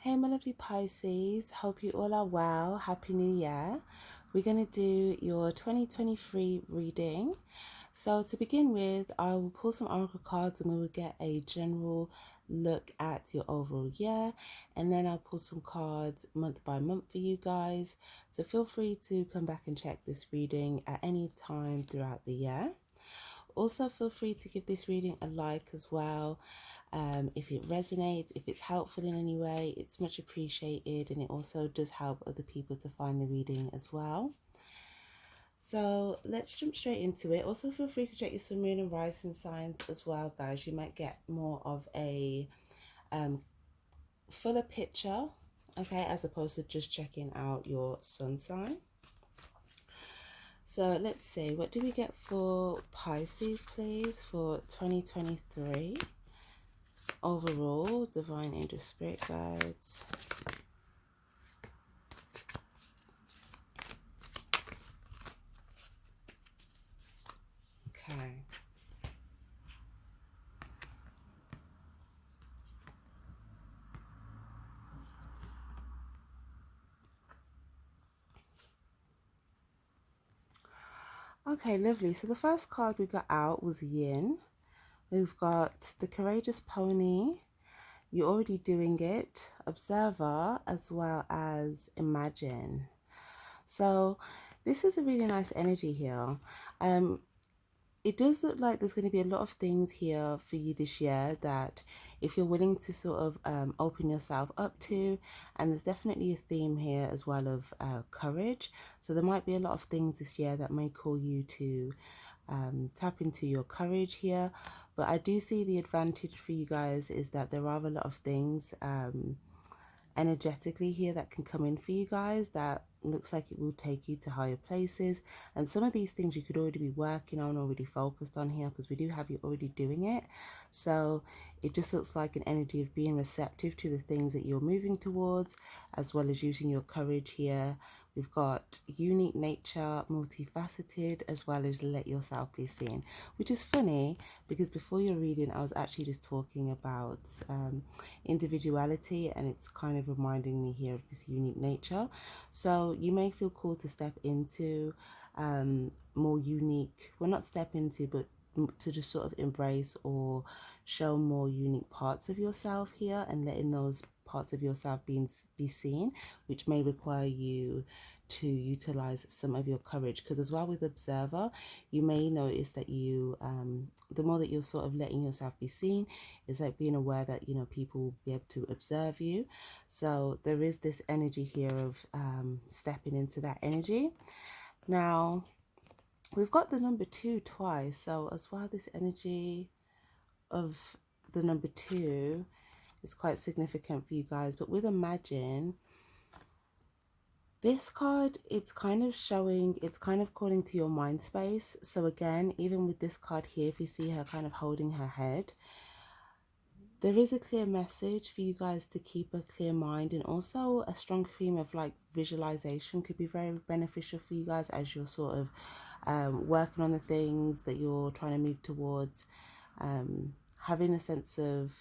Hey my lovely Pisces, hope you all are well. Happy New Year. We're going to do your 2023 reading. So to begin with, I will pull some oracle cards and we will get a general look at your overall year. And then I'll pull some cards month by month for you guys. So feel free to come back and check this reading at any time throughout the year. Also feel free to give this reading a like as well. If it resonates, if it's helpful in any way, it's much appreciated, and it also does help other people to find the reading as well. So let's jump straight into it. Also feel free to check your sun, moon and rising signs as well, guys. You might get more of a fuller picture, okay, as opposed to just checking out your sun sign. So let's see, what do we get for Pisces, please, for 2023? Overall, divine angel spirit guides. Okay. Okay, lovely. So the first card we got out was Yin. We've got the courageous pony. You're already doing it. Observer, as well as imagine. So this is a really nice energy here. It does look like there's going to be a lot of things here for you this year that if you're willing to sort of open yourself up to, and there's definitely a theme here as well of courage. So there might be a lot of things this year that may call you to tap into your courage here. But I do see the advantage for you guys is that there are a lot of things energetically here that can come in for you guys that looks like it will take you to higher places, and some of these things you could already be working on, already focused on here, because we do have you already doing it. So it just looks like an energy of being receptive to the things that you're moving towards, as well as using your courage here. We've got unique nature, multifaceted, as well as let yourself be seen, which is funny because before your reading I was actually just talking about individuality, and it's kind of reminding me here of this unique nature. So you may feel called to step into more unique, well, not step into, but to just sort of embrace or show more unique parts of yourself here, and letting those parts of yourself be seen, which may require you to utilize some of your courage. Because as well with observer, you may notice that you the more that you're sort of letting yourself be seen, is like being aware that, you know, people will be able to observe you. So there is this energy here of stepping into that energy. Now we've got the number 2 twice, so as well this energy of the number 2 is quite significant for you guys. But with imagine, this card, it's kind of showing, it's kind of calling to your mind space. So again, even with this card here, if you see her kind of holding her head, there is a clear message for you guys to keep a clear mind, and also a strong theme of like visualization could be very beneficial for you guys as you're sort of working on the things that you're trying to move towards. Having a sense of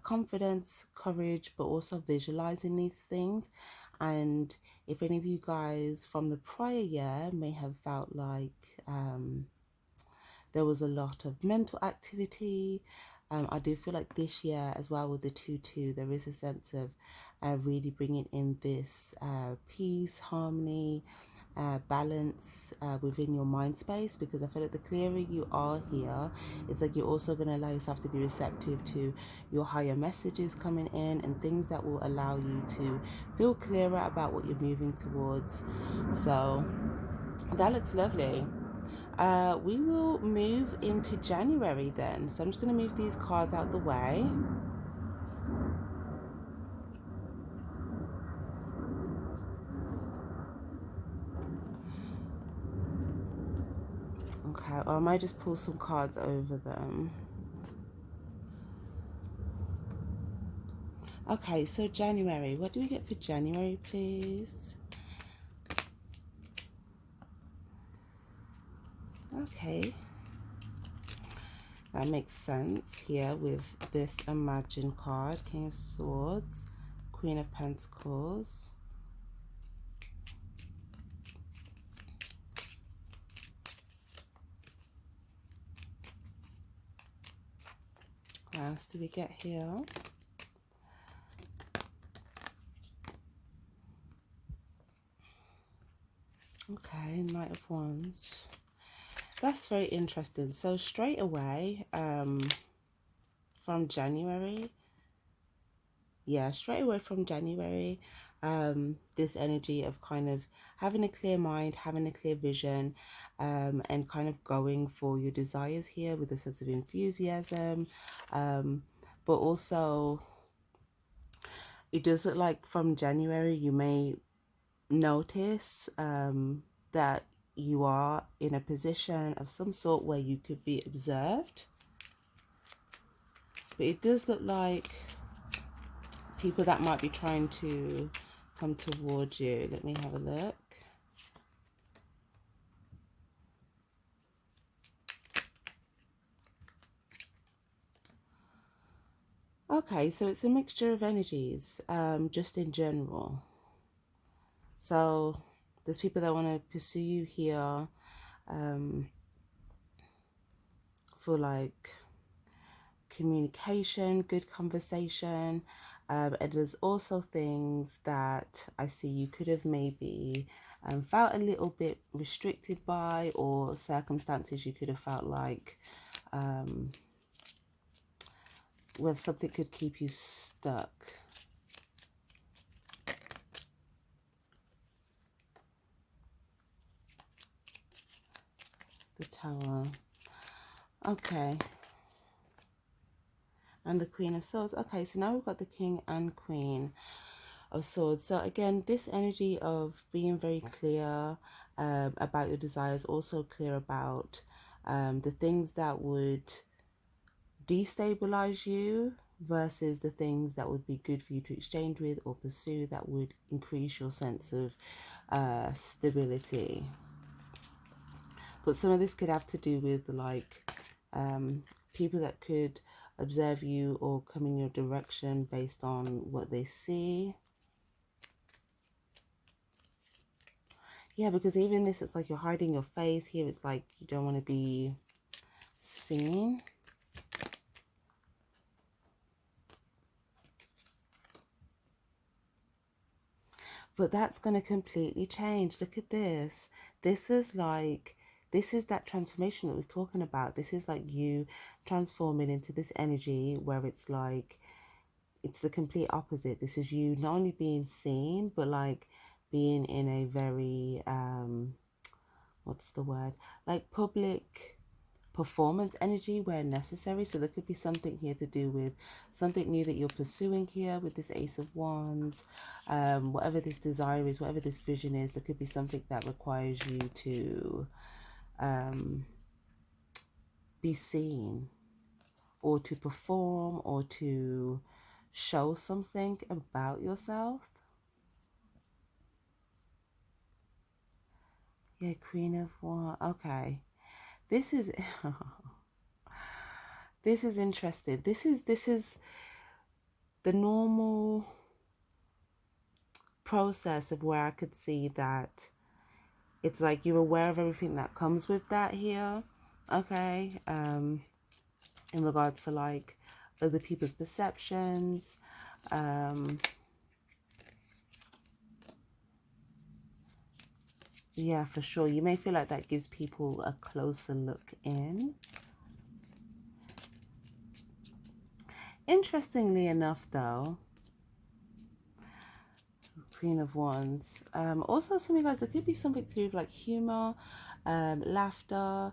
confidence, courage, but also visualizing these things. And if any of you guys from the prior year may have felt like there was a lot of mental activity, I do feel like this year as well with the 2-2, there is a sense of really bringing in this peace, harmony, balance within your mind space, because I feel like the clearer you are here, it's like you're also going to allow yourself to be receptive to your higher messages coming in, and things that will allow you to feel clearer about what you're moving towards. So that looks lovely. We will move into January then. So I'm just going to move these cards out the way. Okay, or I might just pull some cards over them. Okay, so January. What do we get for January, please? Okay. That makes sense here with this Imagine card. King of Swords, Queen of Pentacles. What else do we get here? Okay, Knight of Wands. That's very interesting. So straight away, from January, straight away from January, this energy of kind of having a clear mind, having a clear vision, and kind of going for your desires here with a sense of enthusiasm, but also it does look like from January you may notice that you are in a position of some sort where you could be observed, but it does look like people that might be trying to come towards you. Let me have a look. Okay, so it's a mixture of energies, just in general. So there's people that want to pursue you here for like communication, good conversation, and there's also things that I see you could have maybe felt a little bit restricted by, or circumstances you could have felt like where something could keep you stuck. The Tower. Okay. And the Queen of Swords. Okay, so now we've got the King and Queen of Swords. So again, this energy of being very clear about your desires, also clear about the things that would destabilize you versus the things that would be good for you to exchange with or pursue, that would increase your sense of stability. But some of this could have to do with like people that could observe you or come in your direction based on what they see. Yeah, because even this, it's like you're hiding your face. Here it's like you don't want to be seen. But that's going to completely change. Look at this. This is like, this is that transformation that I was talking about. This is like you transforming into this energy where it's like, it's the complete opposite. This is you not only being seen, but like being in a very, what's the word? Like public performance energy where necessary. So there could be something here to do with something new that you're pursuing here with this Ace of Wands. Whatever this desire is, whatever this vision is, there could be something that requires you to be seen, or to perform, or to show something about yourself. Yeah, Queen of Wands. Okay, this is this is interesting. This is the normal process of where I could see that it's like you're aware of everything that comes with that here. Okay, in regards to like other people's perceptions, yeah, for sure. You may feel like that gives people a closer look in. Interestingly enough, though, Queen of Wands. Also, some of you guys, there could be something to do with like humor, laughter,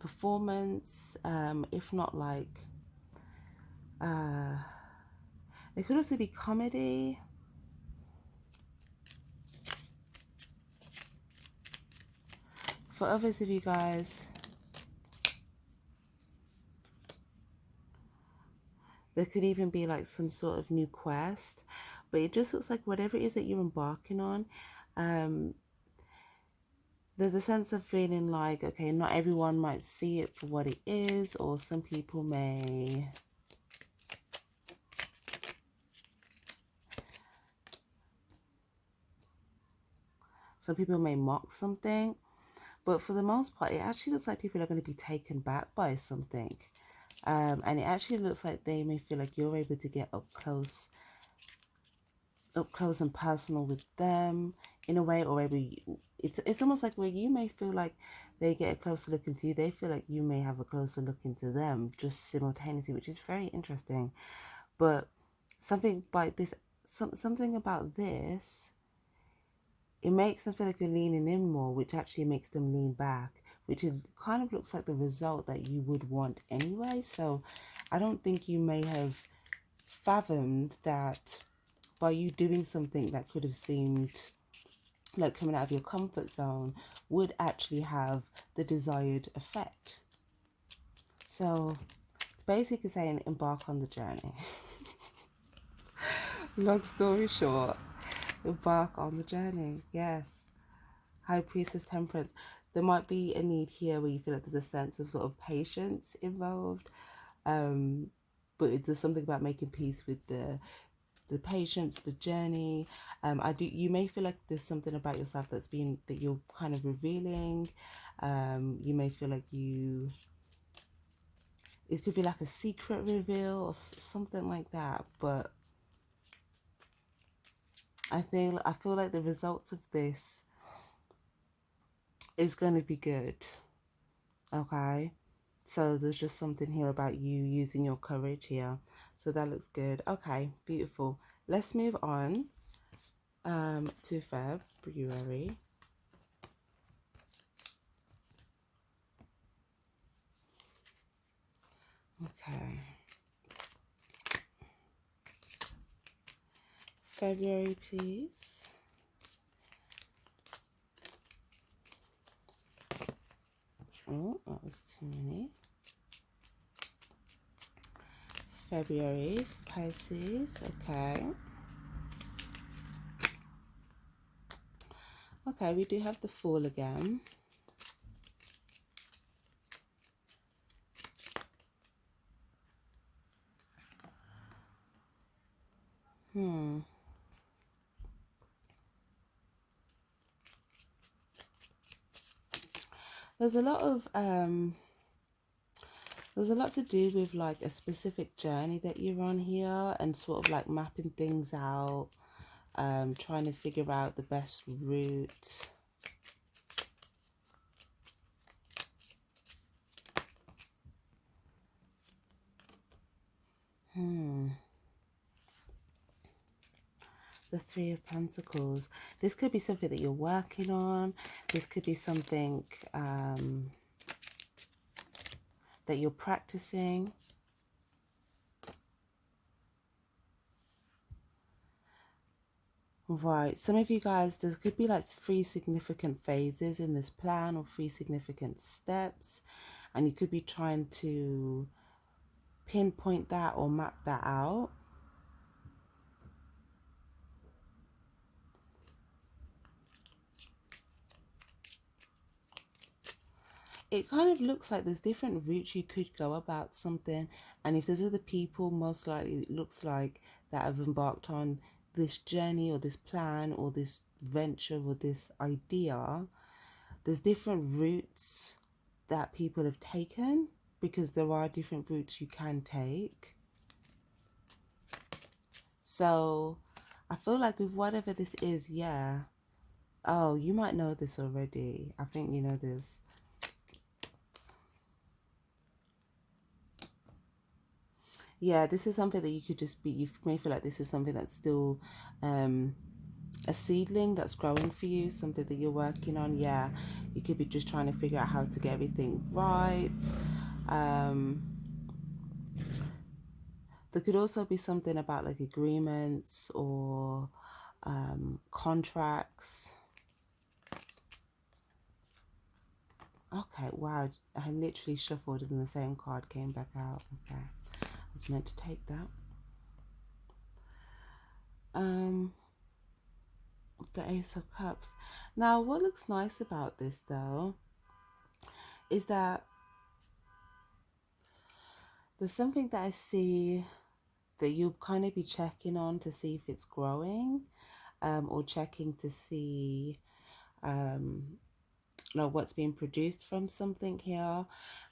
performance, if not like, it could also be comedy. For others of you guys, there could even be like some sort of new quest, but it just looks like whatever it is that you're embarking on, there's a sense of feeling like, okay, not everyone might see it for what it is, or some people may Some people may mock something, but for the most part, it actually looks like people are going to be taken back by something. And it actually looks like they may feel like you're able to get up close and personal with them in a way, or maybe it's almost like where you may feel like they get a closer look into you, they feel like you may have a closer look into them just simultaneously, which is very interesting. But something like this, something about this, it makes them feel like you're leaning in more, which actually makes them lean back, which is kind of looks like the result that you would want anyway. So I don't think you may have fathomed that by you doing something that could have seemed like coming out of your comfort zone would actually have the desired effect. So it's basically saying embark on the journey. Long story short, embark on the journey. Yes. High Priestess Temperance. There might be a need here where you feel like there's a sense of sort of patience involved. But there's something about making peace with the patience, the journey. You may feel like there's something about yourself that you're kind of revealing. You may feel like it could be like a secret reveal or something like that. But I feel like the results of this is going to be good. Okay. So there's just something here about you using your courage here. So that looks good. Okay, beautiful. Let's move on to February. Okay. February, please. Oh, that was too many. February, Pisces. Okay. Okay, we do have the Fool again. There's a lot of there's a lot to do with like a specific journey that you're on here, and sort of like mapping things out, trying to figure out the best route. The Three of Pentacles. This could be something that you're working on. This could be something that you're practicing. Right, some of you guys, there could be like 3 significant phases in this plan, or 3 significant steps, and you could be trying to pinpoint that or map that out. It kind of looks like there's different routes you could go about something, and if there's other people, most likely it looks like that have embarked on this journey or this plan or this venture or this idea. There's different routes that people have taken, because there are different routes you can take. So I feel like with whatever this is, yeah. Oh, you might know this already. I think you know this. Yeah, this is something that you could just be, you may feel like this is something that's still a seedling that's growing for you, something that you're working on. Yeah, you could be just trying to figure out how to get everything right. There could also be something about like agreements or contracts. Okay, wow, I literally shuffled and the same card came back out. Okay, I was meant to take that. The Ace of Cups. Now, what looks nice about this though is that there's something that I see that you'll kind of be checking on to see if it's growing, or checking to see um, like what's being produced from something here.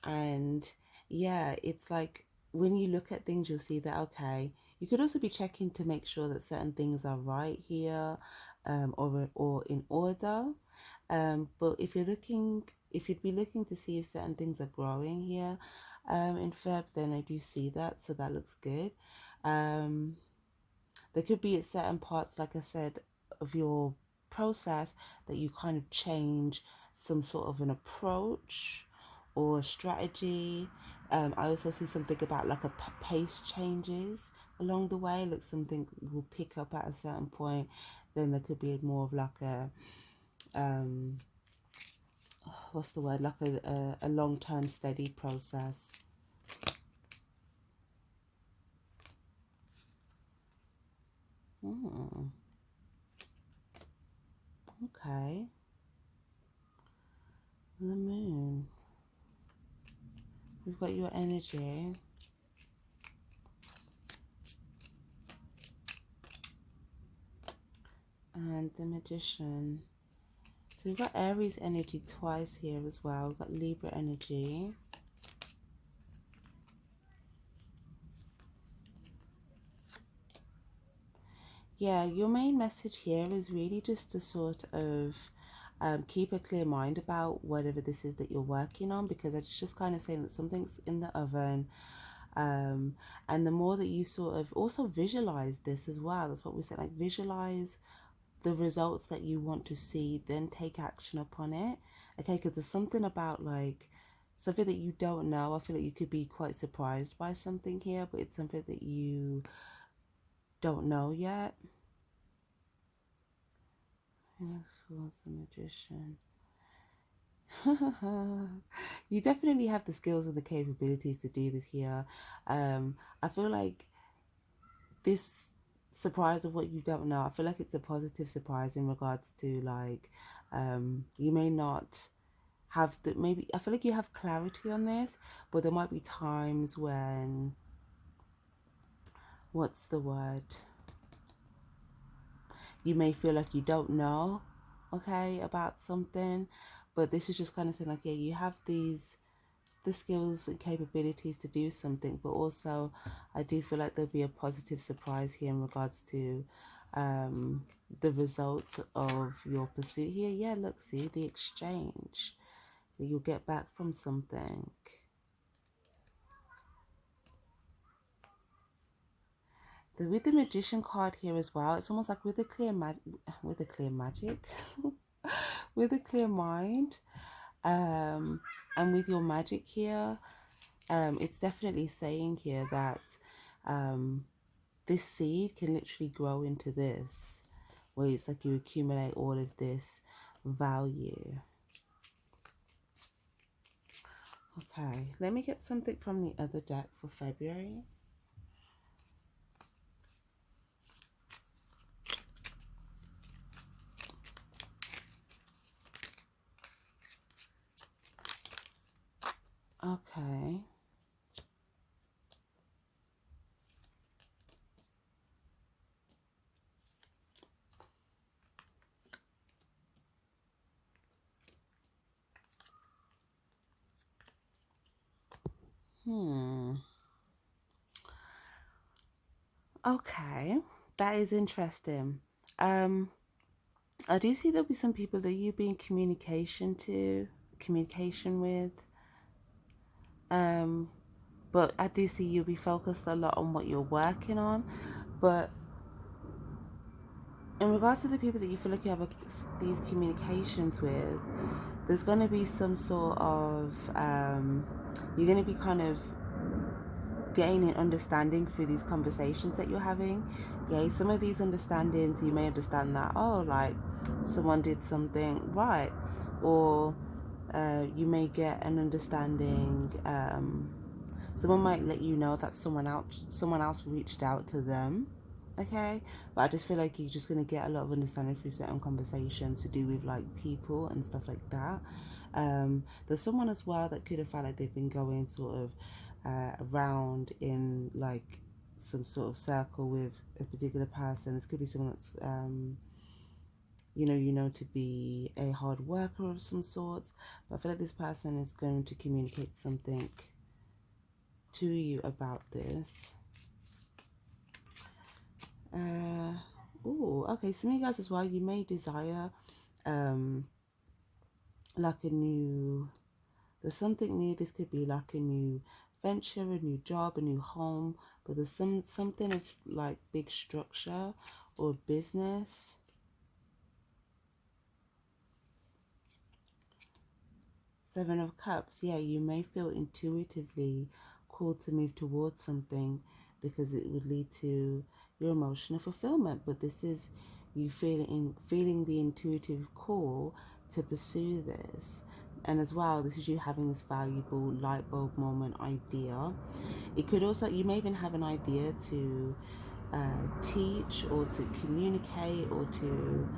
And yeah, it's like when you look at things, you'll see that, okay, you could also be checking to make sure that certain things are right here, or in order. But if you'd be looking to see if certain things are growing here, in Feb, then I do see that, so that looks good. Um, there could be at certain parts, like I said, of your process that you kind of change some sort of an approach or strategy. I also see something about like a pace changes along the way, like something will pick up at a certain point. Then there could be more of like a what's the word, like a long-term steady process. Hmm. Okay. The moon. We've got your energy. And the Magician. So we've got Aries energy twice here as well. We've got Libra energy. Yeah, your main message here is really just to sort of keep a clear mind about whatever this is that you're working on, because it's just kind of saying that something's in the oven. And the more that you sort of also visualize this as well, that's what we said, like visualize the results that you want to see, then take action upon it. Okay, because there's something about like something that you don't know. I feel like you could be quite surprised by something here, but it's something that you don't know yet. This was the Magician. You definitely have the skills and the capabilities to do this here. I feel like this surprise of what you don't know, I feel like it's a positive surprise in regards to like you may not have the, maybe I feel like you have clarity on this, but there might be times when, what's the word, you may feel like you don't know, okay, about something. But this is just kind of saying like, yeah, you have the skills and capabilities to do something, but also I do feel like there'll be a positive surprise here in regards to the results of your pursuit here. Yeah, look, see the exchange that you'll get back from something. With the Magician card here as well, it's almost like with a clear with a clear magic, with a clear mind, um, and with your magic here, it's definitely saying here that this seed can literally grow into this, where it's like you accumulate all of this value. Okay, let me get something from the other deck for February. Okay. Okay, that is interesting. Um, I do see there'll be some people that you be in communication with. Um, but I do see you'll be focused a lot on what you're working on. But in regards to the people that you feel like you have these communications with, there's going to be some sort of, you're going to be kind of gaining understanding through these conversations that you're having. Yeah, some of these understandings, you may understand that, oh, like someone did something right, or you may get an understanding, someone might let you know that someone else reached out to them. Okay, but I just feel like you're just going to get a lot of understanding through certain conversations to do with like people and stuff like that. There's someone as well that could have felt like they've been going sort of around in like some sort of circle with a particular person. This could be someone that's to be a hard worker of some sorts. But I feel like this person is going to communicate something to you about this. Oh, okay. Some of you guys as well, you may desire like a new, there's something new. This could be like a new venture, a new job, a new home, but there's something of like big structure or business. Seven of Cups. Yeah, you may feel intuitively called to move towards something because it would lead to your emotional fulfillment. But this is you feeling the intuitive call to pursue this. And as well, this is you having this valuable light bulb moment idea. It could also, you may even have an idea to teach or to communicate or to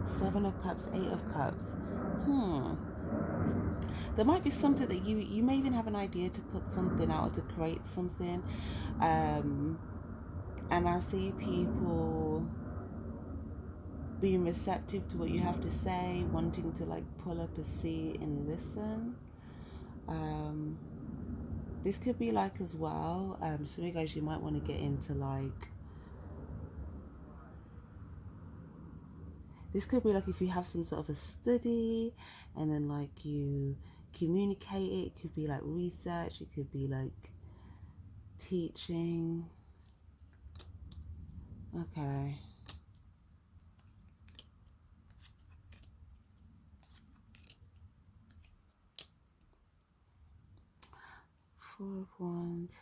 Seven of Cups, Eight of Cups. There might be something that you may even have an idea to put something out or to create something. And I see people being receptive to what you have to say, wanting to like pull up a seat and listen. This could be like as well, some of you guys, you might want to get into like, this could be like if you have some sort of a study and then like you communicate it. It could be like research, it could be like teaching. Okay. Four of Wands.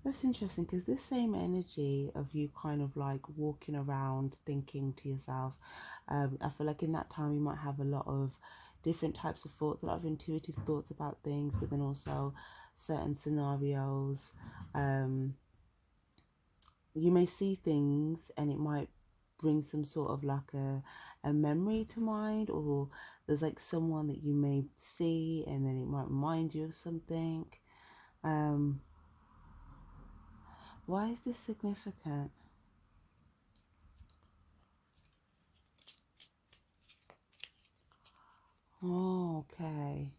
That's interesting because this same energy of you kind of like walking around thinking to yourself, I feel like in that time you might have a lot of different types of thoughts, a lot of intuitive thoughts about things, but then also certain scenarios. You may see things and it might bring some sort of like a memory to mind, or there's like someone that you may see and then it might remind you of something. Why is this significant? Oh, okay.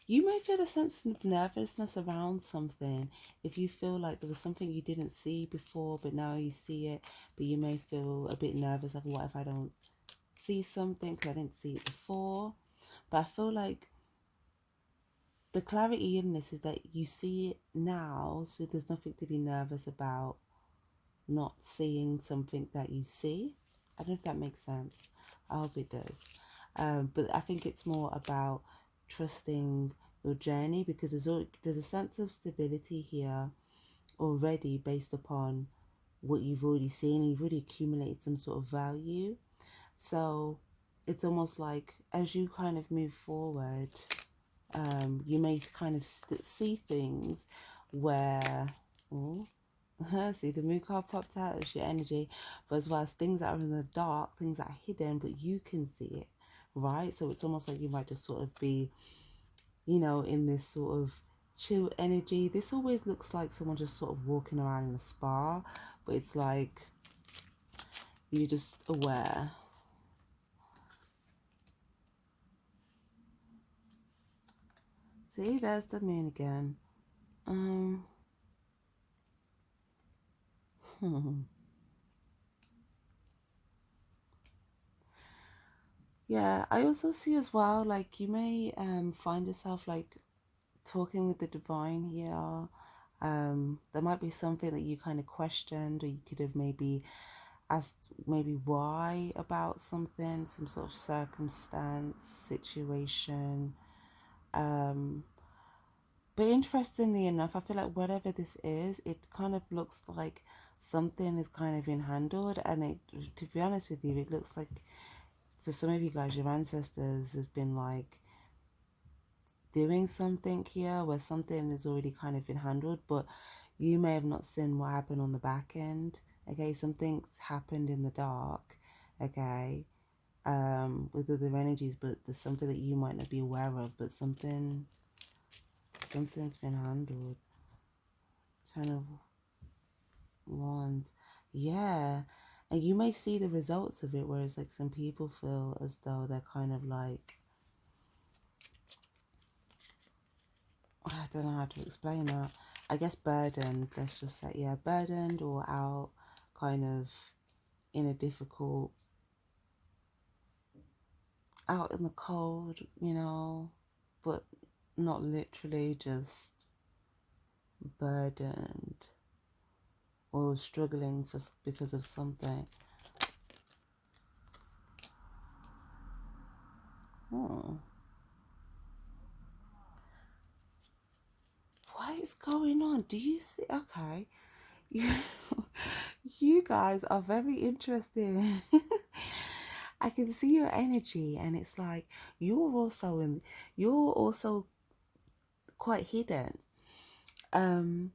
You may feel a sense of nervousness around something if you feel like there was something you didn't see before, but now you see it, but you may feel a bit nervous like, what if I don't see something because I didn't see it before? But I feel like the clarity in this is that you see it now, so there's nothing to be nervous about not seeing something that you see. I don't know if that makes sense. I hope it does. But I think it's more about trusting your journey because there's a sense of stability here already based upon what you've already seen. You've already accumulated some sort of value. So it's almost like as you kind of move forward, you may kind of see things where, oh, see the moon card popped out as your energy, but as well as things that are in the dark, things that are hidden, but you can see it, right? So it's almost like you might just sort of be, in this sort of chill energy. This always looks like someone just sort of walking around in a spa, but it's like you're just aware. See, there's the moon again. Yeah, I also see as well, like you may find yourself like talking with the divine here. There might be something that you kind of questioned, or you could have maybe asked maybe why about something, some sort of circumstance, situation. But interestingly enough, I feel like whatever this is, it kind of looks like something is kind of being handled, and to be honest with you, it looks like for some of you guys, your ancestors have been like doing something here where something is already kind of been handled, but you may have not seen what happened on the back end. Okay, something's happened in the dark, okay, with other energies, but there's something that you might not be aware of, but something's been handled. 10 of Wands. Yeah. And you may see the results of it, whereas like some people feel as though they're kind of like, I don't know how to explain that. I guess burdened, let's just say, yeah, burdened or out kind of in a difficult, out in the cold, but not literally, just burdened or struggling because of something. Oh, what is going on? Do you see? Okay, you, you guys are very interesting. I can see your energy, and it's like you're also quite hidden. Um,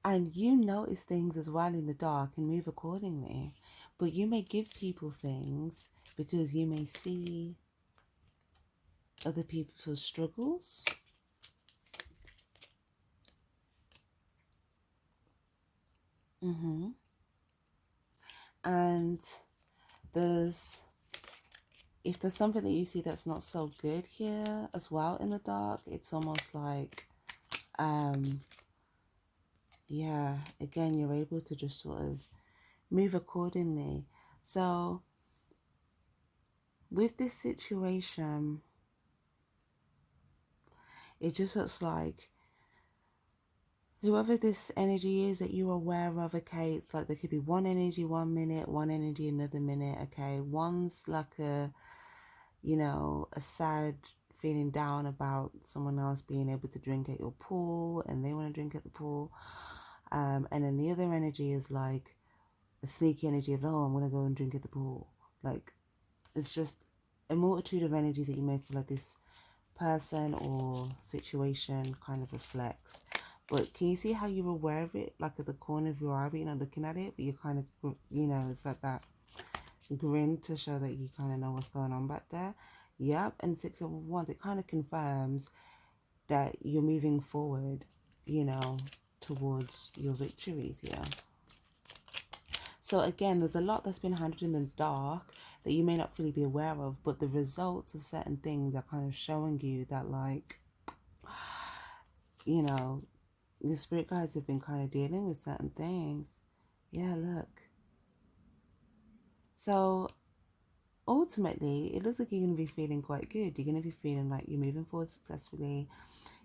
and you notice things as well in the dark and move accordingly. But you may give people things because you may see other people's struggles. Mm-hmm. And there's if there's something that you see that's not so good here as well in the dark, it's almost like yeah, again, you're able to just sort of move accordingly. So with this situation, it just looks like whoever this energy is that you're aware of, okay, it's like there could be one energy 1 minute, one energy another minute, okay. One's like a sad feeling down about someone else being able to drink at your pool and they want to drink at the pool. And then the other energy is like a sneaky energy of, oh, I'm going to go and drink at the pool. Like, it's just a multitude of energy that you may feel like this person or situation kind of reflects. But can you see how you're aware of it, like at the corner of your eye, but you're not looking at it, but you're kind of, it's like that grin to show that you kind of know what's going on back there. Yep. And Six of Wands, it kind of confirms that you're moving forward, towards your victories here. So again, there's a lot that's been handled in the dark that you may not fully be aware of, but the results of certain things are kind of showing you that, like, your spirit guides have been kind of dealing with certain things. Yeah, look. So ultimately, it looks like you're going to be feeling quite good. You're going to be feeling like you're moving forward successfully.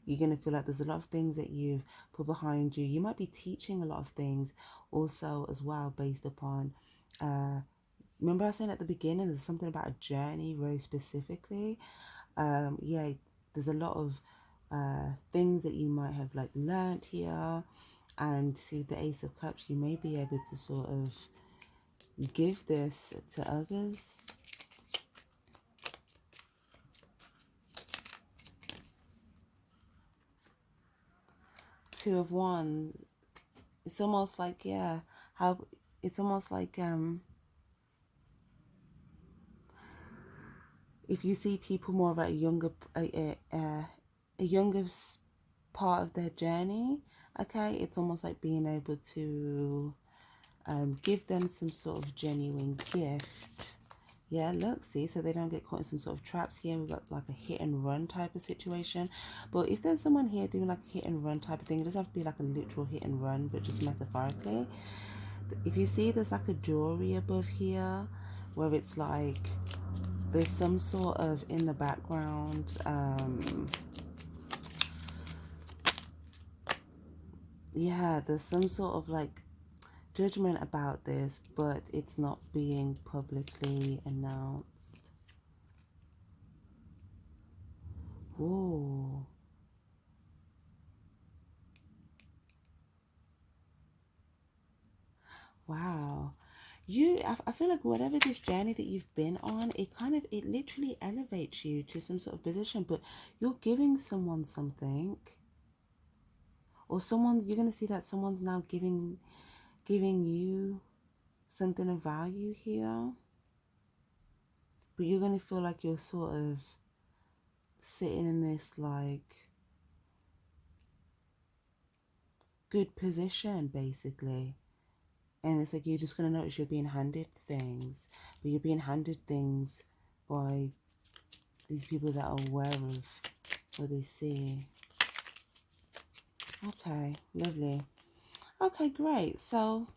You're going to feel like there's a lot of things that you've put behind you. You might be teaching a lot of things also as well based upon, remember I was saying at the beginning, there's something about a journey very specifically. Yeah, there's a lot of things that you might have like learned here. And see with the Ace of Cups, you may be able to sort of give this to others. Two of Wands, it's almost like, yeah, how it's almost like if you see people more at a younger part of their journey, okay, it's almost like being able to give them some sort of genuine gift. Yeah, look, see, so they don't get caught in some sort of traps here. We've got like a hit and run type of situation. But if there's someone here doing like a hit and run type of thing, it doesn't have to be like a literal hit and run, but just metaphorically. If you see there's like a jewelry above here where it's like there's some sort of in the background, yeah, there's some sort of like judgment about this, but it's not being publicly announced. Ooh. Wow. I feel like whatever this journey that you've been on, it literally elevates you to some sort of position, but you're giving someone something, or you're going to see that someone's now giving you something of value here, but you're going to feel like you're sort of sitting in this like good position, basically. And it's like you're just going to notice you're being handed things. But you're being handed things by these people that are aware of what they see. Okay, lovely. Okay, great. So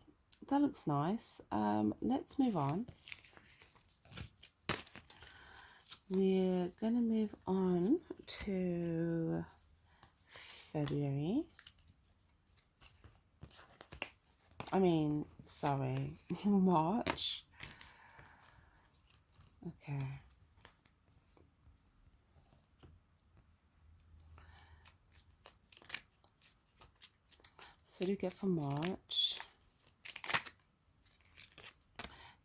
that looks nice. Let's move on. We're going to move on to February. Sorry, March. Okay. So what do you get for March?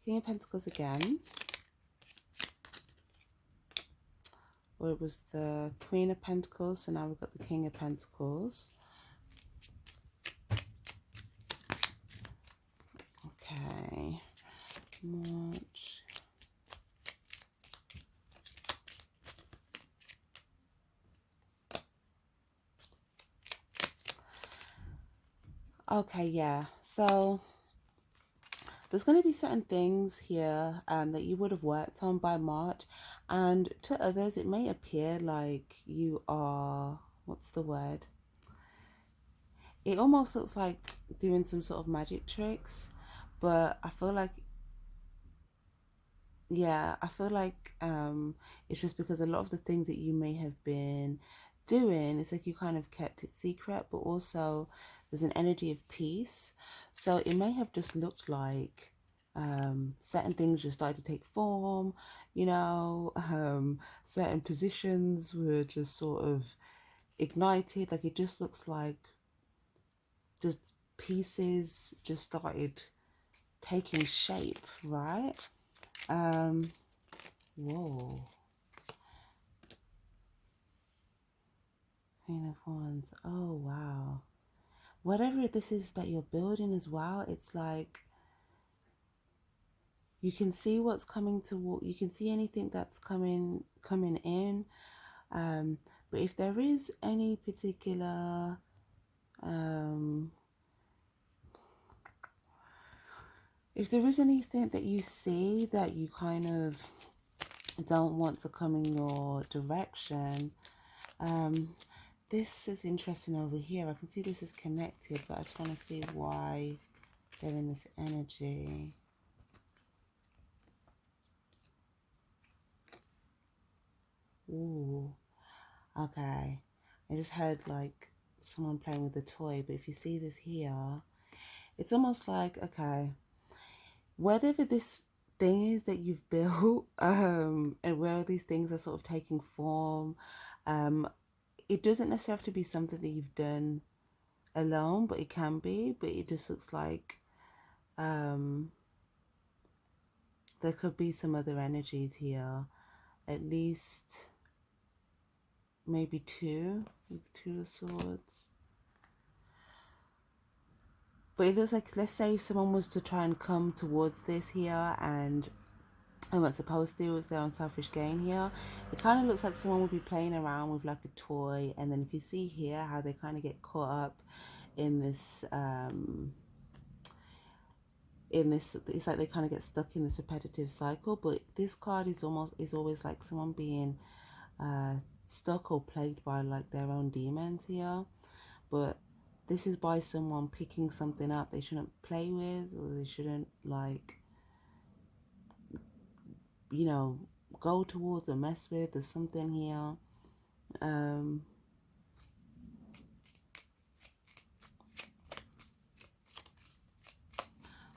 King of Pentacles again. Or it was the Queen of Pentacles, so now we've got the King of Pentacles. Okay. March. Okay, yeah. So there's going to be certain things here that you would have worked on by March. And to others, it may appear like you are, what's the word? It almost looks like doing some sort of magic tricks. But I feel like, yeah, I feel like it's just because a lot of the things that you may have been doing, it's like you kind of kept it secret, but also there's an energy of peace. So it may have just looked like certain things just started to take form, you know, certain positions were just sort of ignited. Like it just looks like just pieces just started taking shape, right? Whoa. Queen of Wands. Oh, wow. Whatever this is that you're building as well, it's like you can see what's coming toward, you can see anything that's coming in. But if there is any particular if there is anything that you see that you kind of don't want to come in your direction, this is interesting over here. I can see this is connected, but I just want to see why they're in this energy. Ooh, okay. I just heard like someone playing with a toy, but if you see this here, it's almost like, okay, whatever this thing is that you've built, and where these things are sort of taking form, it doesn't necessarily have to be something that you've done alone, but it can be. But it just looks like there could be some other energies here, at least maybe two, with Two of Swords. But it looks like, let's say if someone was to try and come towards this here and what's supposed to is their own selfish gain here, it kind of looks like someone would be playing around with like a toy. And then if you see here how they kind of get caught up in this it's like they kind of get stuck in this repetitive cycle. But this card is always like someone being stuck or plagued by like their own demons here. But this is by someone picking something up they shouldn't play with, or they shouldn't, like, you know, go towards or mess with. There's something here.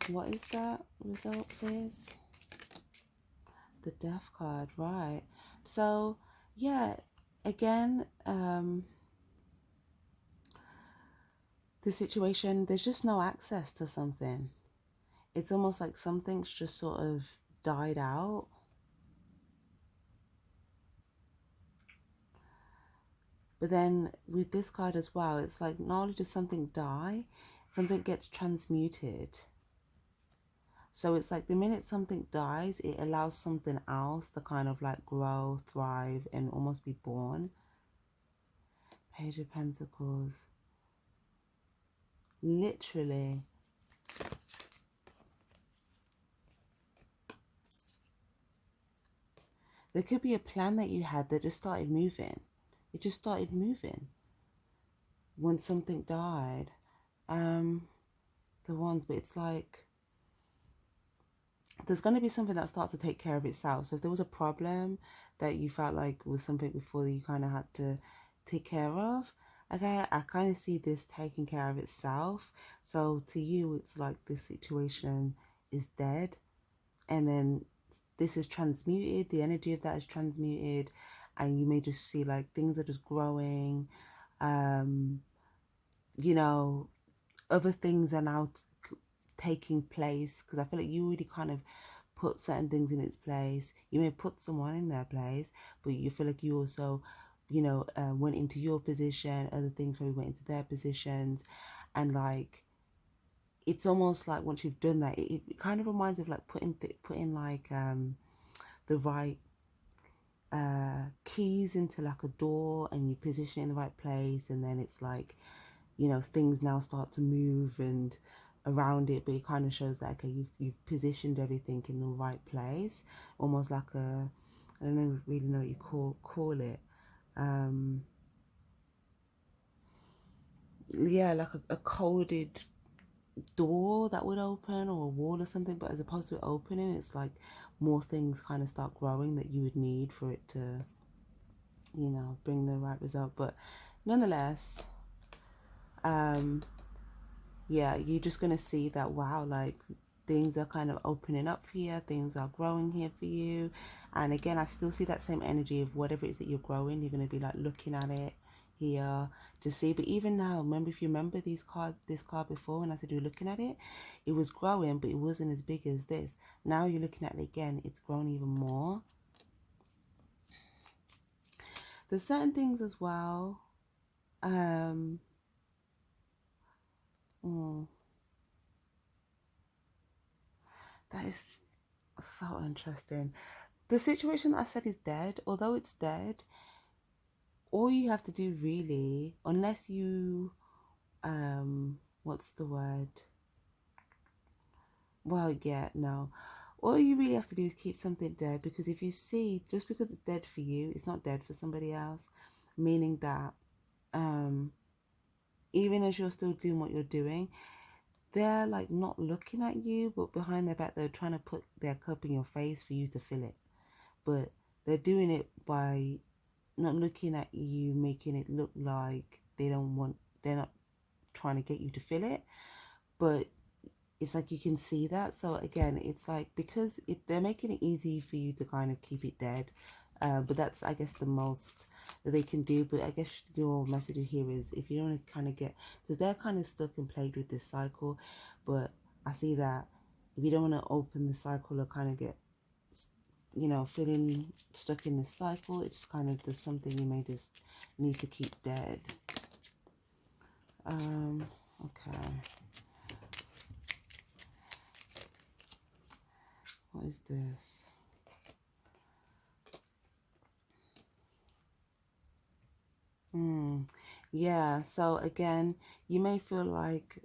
What is that result, please? The Death card, right? So yeah, again, the situation, there's just no access to something. It's almost like something's just sort of died out. But then with this card as well, it's like not only does something die, something gets transmuted. So it's like the minute something dies, it allows something else to kind of like grow, thrive, and almost be born. Page of Pentacles. Literally. There could be a plan that you had that just started moving. It just started moving when something died. The ones, but it's like there's going to be something that starts to take care of itself. So if there was a problem that you felt like was something before that you kind of had to take care of, okay, I kind of see this taking care of itself. So to you, it's like this situation is dead, and then this is transmuted, the energy of that is transmuted, and you may just see like things are just growing. You know, other things are now taking place, because I feel like you already kind of put certain things in its place. You may put someone in their place, but you feel like you also, you know, went into your position. Other things probably went into their positions, and like it's almost like once you've done that, it kind of reminds of like putting like the right keys into like a door, and you position it in the right place, and then it's like, you know, things now start to move and around it, but it kind of shows that, okay, you've positioned everything in the right place, almost like a, I don't really know what you call it, yeah, like a coded door that would open, or a wall or something, but as opposed to it opening, it's like more things kind of start growing that you would need for it to, you know, bring the right result. But nonetheless, yeah, you're just gonna see that, wow, like things are kind of opening up here, things are growing here for you. And again, I still see that same energy of whatever it is that you're growing, you're gonna be like looking at it here to see. But even now, remember, if you remember this card before, when I said you're looking at it, it was growing, but it wasn't as big as this. Now you're looking at it again, it's grown even more. There's certain things as well. That is so interesting. The situation that I said is dead. Although it's dead, all you have to do really, unless you, what's the word? Well, yeah, no. All you really have to do is keep something dead, because if you see, just because it's dead for you, it's not dead for somebody else. Meaning that, even as you're still doing what you're doing, they're like not looking at you, but behind their back, they're trying to put their cup in your face for you to fill it. But they're doing it by not looking at you, making it look like they're not trying to get you to fill it, but it's like you can see that. So again, it's like, because they're making it easy for you to kind of keep it dead, but that's, I guess, the most that they can do. But I guess your message here is, if you don't want to kind of get, because they're kind of stuck and plagued with this cycle, but I see that if you don't want to open the cycle or kind of get, you know, feeling stuck in this cycle, it's kind of just something you may just need to keep dead. Okay. What is this? Yeah, so again, you may feel like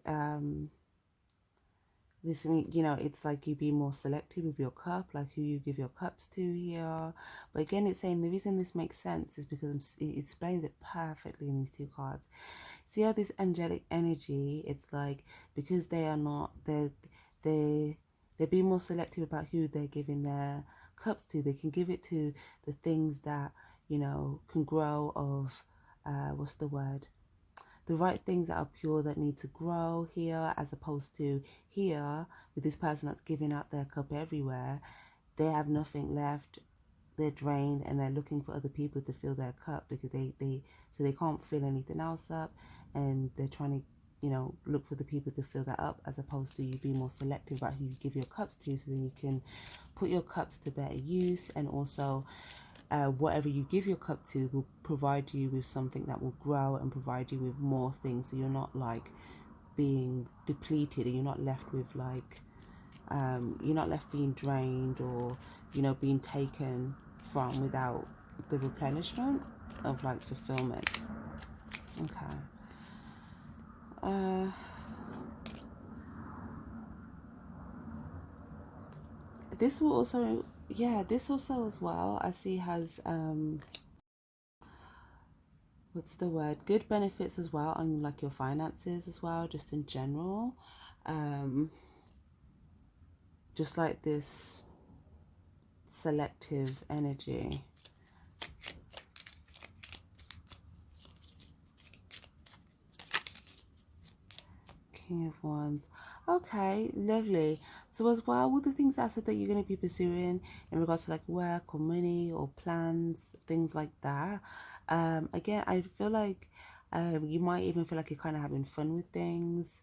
this, you know, it's like you be more selective with your cup, like who you give your cups to here. But again, it's saying the reason this makes sense is because it explains it perfectly in these two cards. See how this angelic energy, it's like, because they are not, they're being more selective about who they're giving their cups to. They can give it to the things that, you know, can grow of, what's the word? The right things that are pure, that need to grow here, as opposed to here with this person that's giving out their cup everywhere. They have nothing left, they're drained, and they're looking for other people to fill their cup, because so they can't fill anything else up, and they're trying to, you know, look for the people to fill that up, as opposed to you being more selective about who you give your cups to, so then you can put your cups to better use. And also, whatever you give your cup to will provide you with something that will grow and provide you with more things, so you're not like being depleted, and you're not left with like, you're not left being drained, or, you know, being taken from without the replenishment of like fulfillment. Okay. This will also yeah, this also as well I see has what's the word, good benefits as well on like your finances as well, just in general. um just like this selective energy. King of Wands. Okay, lovely. So as well, all the things I said that you're going to be pursuing in regards to like work or money or plans, things like that. Again, I feel like you might even feel like you're kind of having fun with things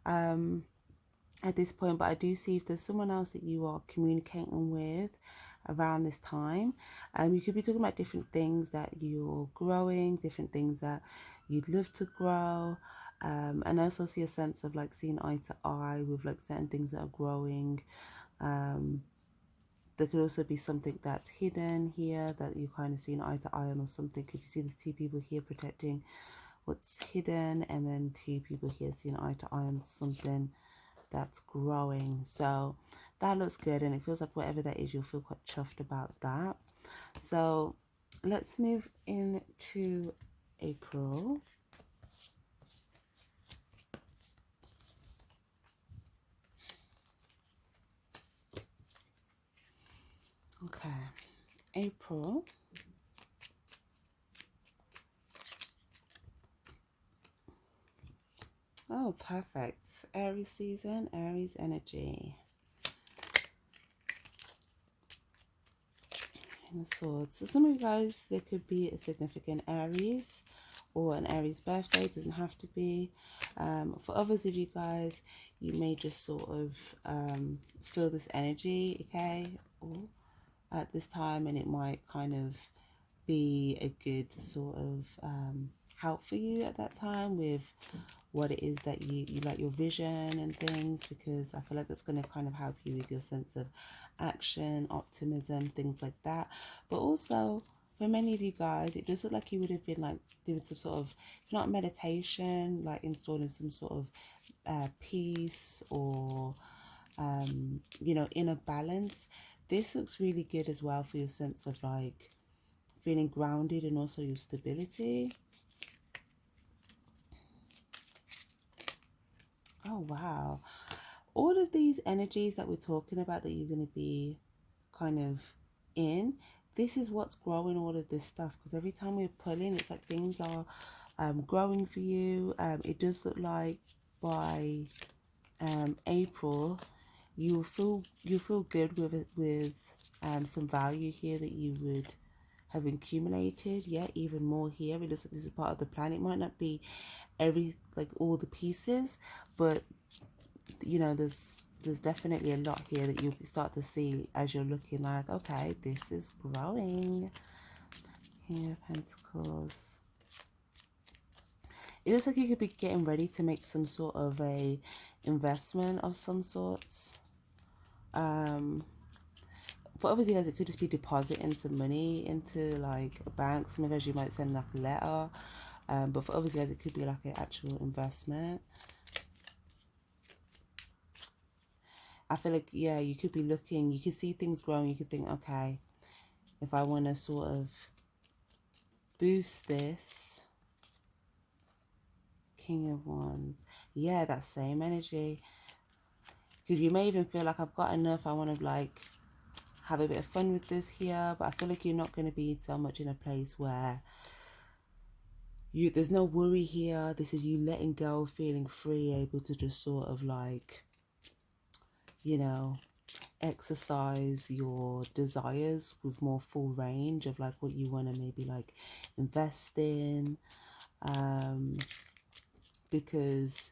at this point. But I do see if there's someone else that you are communicating with around this time, you could be talking about different things that you're growing, different things that you'd love to grow. And I also see a sense of like seeing eye to eye with like certain things that are growing. Um, there could also be something that's hidden here that you kind of seeing eye to eye on, or something. If you see there's two people here protecting what's hidden, and then two people here seeing eye to eye on something that's growing. So that looks good, and it feels like whatever that is, you'll feel quite chuffed about that. So let's move into April. Okay, April. Oh, perfect. Aries season, Aries energy. And of Swords. So some of you guys, there could be a significant Aries or an Aries birthday. It doesn't have to be. For others of you guys, you may just sort of feel this energy, okay, at this time, and it might kind of be a good sort of help for you at that time with what it is that you like, your vision and things, because I feel like that's going to kind of help you with your sense of action, optimism, things like that. But also for many of you guys, it does look like you would have been like doing some sort of, if not meditation, like installing some sort of peace or you know, inner balance. This looks really good as well for your sense of like feeling grounded and also your stability. Oh wow, all of these energies that we're talking about that you're going to be kind of in, this is what's growing all of this stuff, because every time we're pulling, it's like things are growing for you. It does look like by April you feel good with some value here that you would have accumulated. Yeah, even more here. It looks like this is part of the plan. It might not be like all the pieces, but you know, there's definitely a lot here that you'll start to see as you're looking like, okay, this is growing. King of Pentacles. It looks like you could be getting ready to make some sort of a investment of some sorts. For others of you guys, it could just be depositing some money into like a bank. Some of you guys, you might send like a letter. But for others of you guys, it could be like an actual investment. I feel like, yeah, you could be looking, you could see things growing. You could think, okay, if I want to sort of boost this, King of Wands. Yeah, that same energy. Because you may even feel like I've got enough. I want to like have a bit of fun with this here. But I feel like you're not going to be so much in a place where there's no worry here. This is you letting go, feeling free, able to just sort of like, you know, exercise your desires with more full range of like what you want to maybe like invest in. Because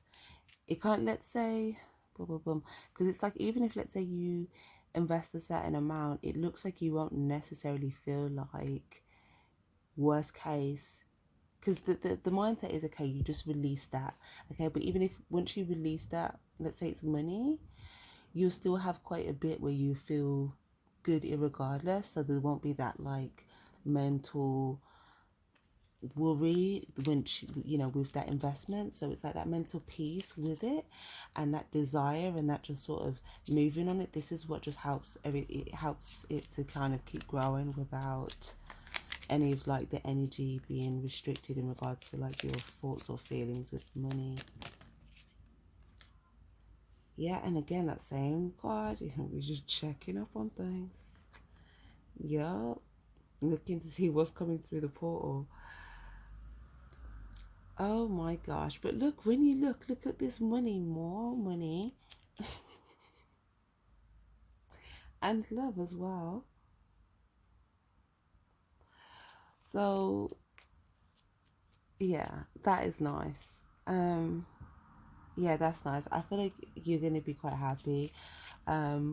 it can't, let's say, because it's like, even if let's say you invest a certain amount, it looks like you won't necessarily feel like worst case, because the mindset is, okay, you just release that, okay, but even if once you release that, let's say it's money, you'll still have quite a bit where you feel good irregardless. So there won't be that like mental worry when you know, with that investment. So it's like that mental peace with it, and that desire, and that just sort of moving on it. This is what just helps it helps it to kind of keep growing without any of like the energy being restricted in regards to like your thoughts or feelings with money. Yeah, and again, that same card, we're just checking up on things. Yup, looking to see what's coming through the portal. Oh my gosh, but look, when you look at this money, more money, and love as well. So yeah, that is nice. Yeah, that's nice. I feel like you're going to be quite happy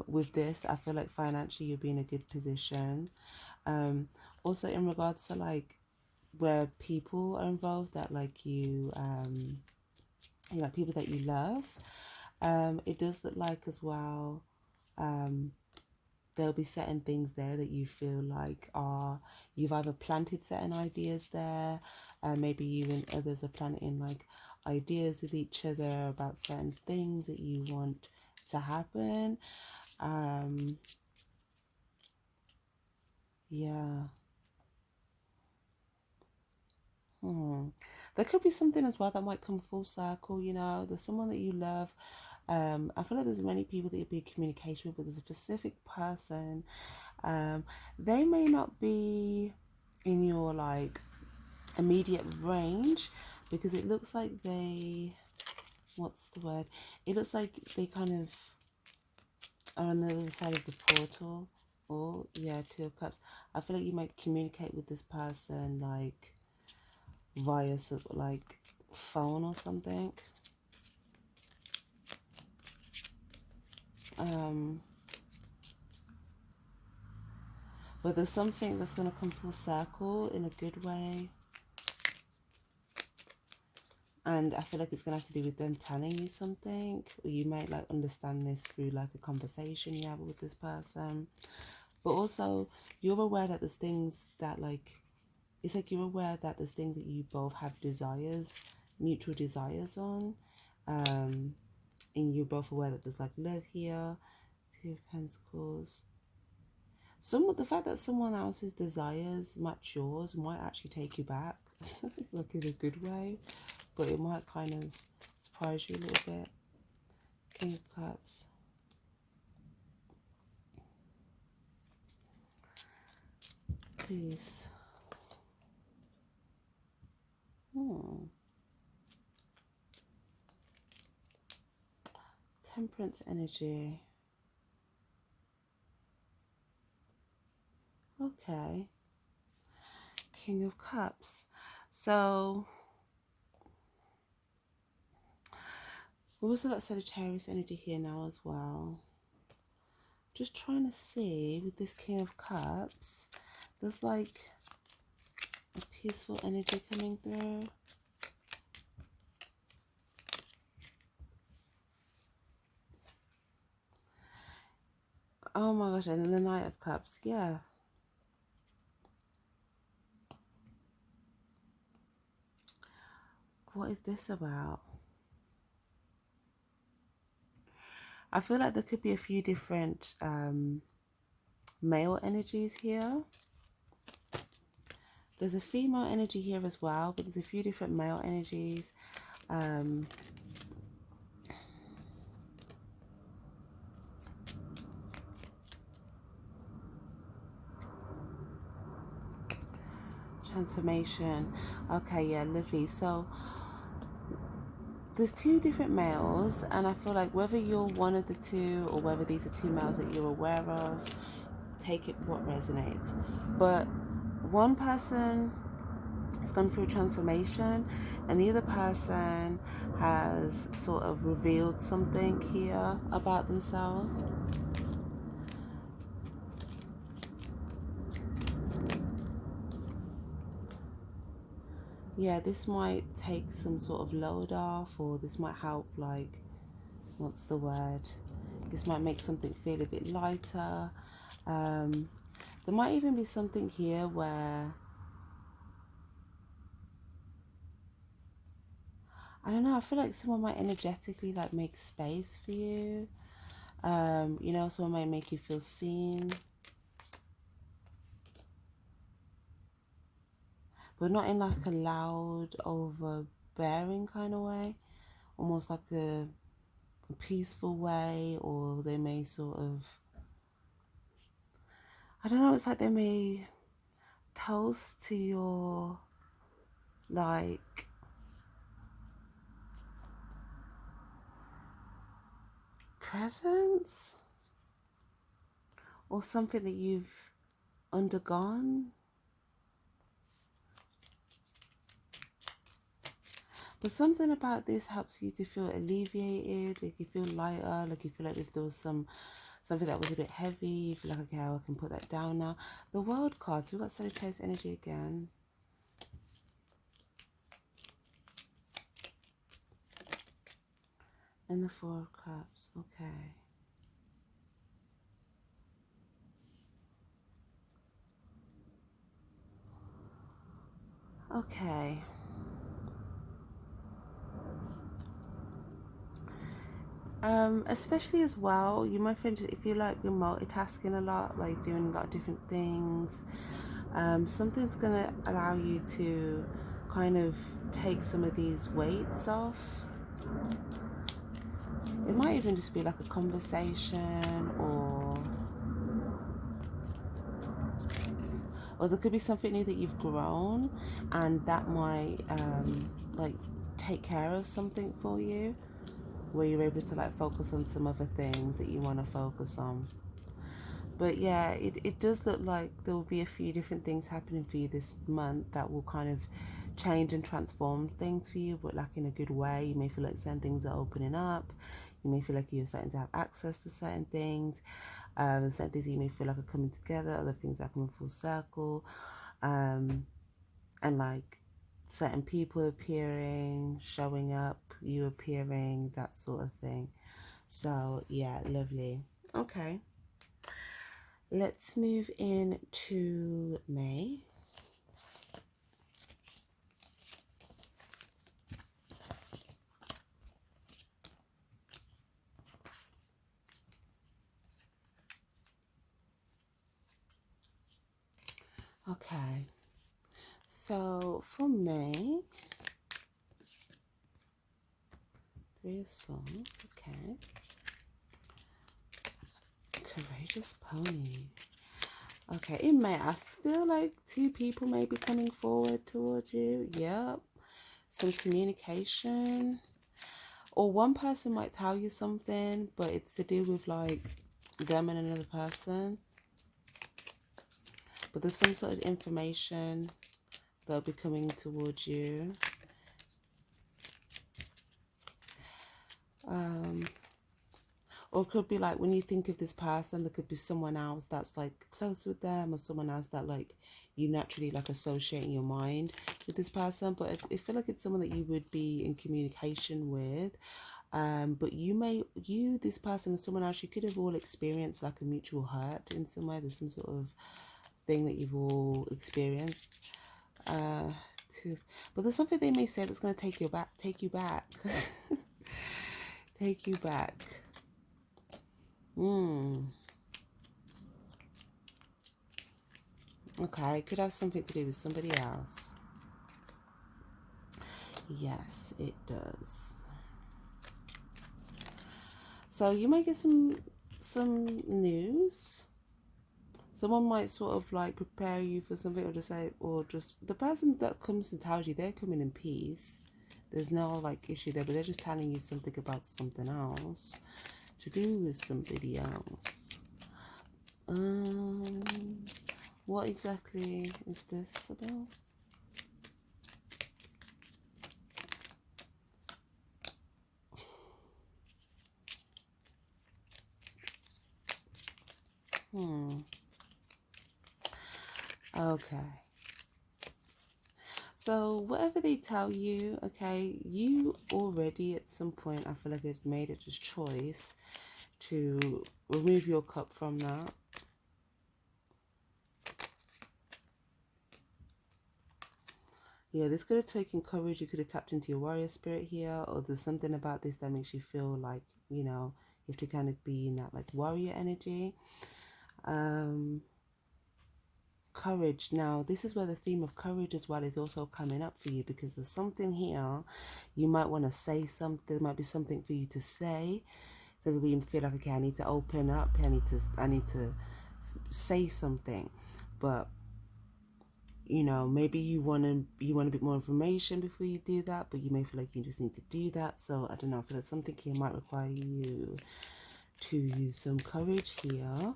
with this. I feel like financially you'll be in a good position. Also in regards to like where people are involved, that like you know, people that you love, it does look like as well, there'll be certain things there that you feel like are, you've either planted certain ideas there, maybe you and others are planting like ideas with each other about certain things that you want to happen. Yeah. There could be something as well that might come full circle, you know. There's someone that you love. I feel like there's many people that you'll be in communication with, but there's a specific person. They may not be in your like immediate range, because it looks like they, what's the word? It looks like they kind of are on the other side of the portal. Or yeah, Two of Cups. I feel like you might communicate with this person like via like phone or something. But there's something that's going to come full circle in a good way. And I feel like it's going to have to do with them telling you something, or you might like understand this through like a conversation you have with this person. But also you're aware that there's things that like, it's like you're aware that there's things that you both have desires, mutual desires on. And you're both aware that there's like love here. Two of Pentacles. The fact that someone else's desires match yours might actually take you back, like in a good way, but it might kind of surprise you a little bit. King of Cups. Peace. Temperance energy. Okay. King of Cups. So we've also got Sagittarius energy here now as well. Just trying to see with this King of Cups, there's like a peaceful energy coming through. Oh my gosh, and then the Knight of Cups, yeah. What is this about? I feel like there could be a few different male energies here. There's a female energy here as well, but there's a few different male energies. Transformation. Okay, yeah, lovely. So there's two different males, and I feel like whether you're one of the two or whether these are two males that you're aware of, take it what resonates. But one person has gone through transformation, and the other person has sort of revealed something here about themselves. Yeah, this might take some sort of load off, or this might help, like, what's the word? This might make something feel a bit lighter. There might even be something here where I don't know, I feel like someone might energetically like make space for you. You know, someone might make you feel seen, but not in like a loud, overbearing kind of way. Almost like a peaceful way, or they may sort of, I don't know, it's like they may toast to your like presence or something that you've undergone. But something about this helps you to feel alleviated, like you feel lighter, like you feel like if there was something that was a bit heavy, you feel like, okay, I can put that down now. The World card, so we've got Sagittarius energy again. And the Four of Cups, okay. Okay. Especially as well, you might find if you like you're multitasking a lot, like doing a lot of different things, something's gonna allow you to kind of take some of these weights off. It might even just be like a conversation, or there could be something new that you've grown, and that might like take care of something for you, where you're able to like focus on some other things that you want to focus on. But yeah, it does look like there will be a few different things happening for you this month that will kind of change and transform things for you, but like in a good way. You may feel like certain things are opening up. You may feel like you're starting to have access to certain things. Certain things you may feel like are coming together, other things are coming full circle. And like certain people appearing, showing up, you appearing, that sort of thing. So yeah, lovely. Okay. Let's move in to May. Okay. So for May, Three of Swords, okay. Courageous Pony. Okay, in May, I feel like two people may be coming forward towards you. Yep. Some communication. Or one person might tell you something, but it's to do with like them and another person. But there's some sort of information that'll be coming towards you. Or it could be like when you think of this person, there could be someone else that's like close with them, or someone else that like you naturally like associate in your mind with this person. But I feel like it's someone that you would be in communication with. But this person and someone else, you could have all experienced like a mutual hurt in some way. There's some sort of thing that you've all experienced. But there's something they may say that's going to take you back. Take you back. Okay, it could have something to do with somebody else. Yes, it does. So you might get some news. Someone might sort of like prepare you for something, or just the person that comes and tells you they're coming in peace. There's no like issue there, but they're just telling you something about something else to do with somebody else. What exactly is this about? Okay. So whatever they tell you, okay, you already at some point, I feel like they've made it a choice to remove your cup from that. Yeah, this could have taken courage. You could have tapped into your warrior spirit here, or there's something about this that makes you feel like, you know, you have to kind of be in that like warrior energy. Courage. Now, this is where the theme of courage as well is also coming up for you, because there's something here. You might want to say something. There might be something for you to say. So you feel like, okay, I need to open up. I need to say something, but you know, maybe you want a bit more information before you do that, but you may feel like you just need to do that. So I don't know, I feel like something here might require you to use some courage here.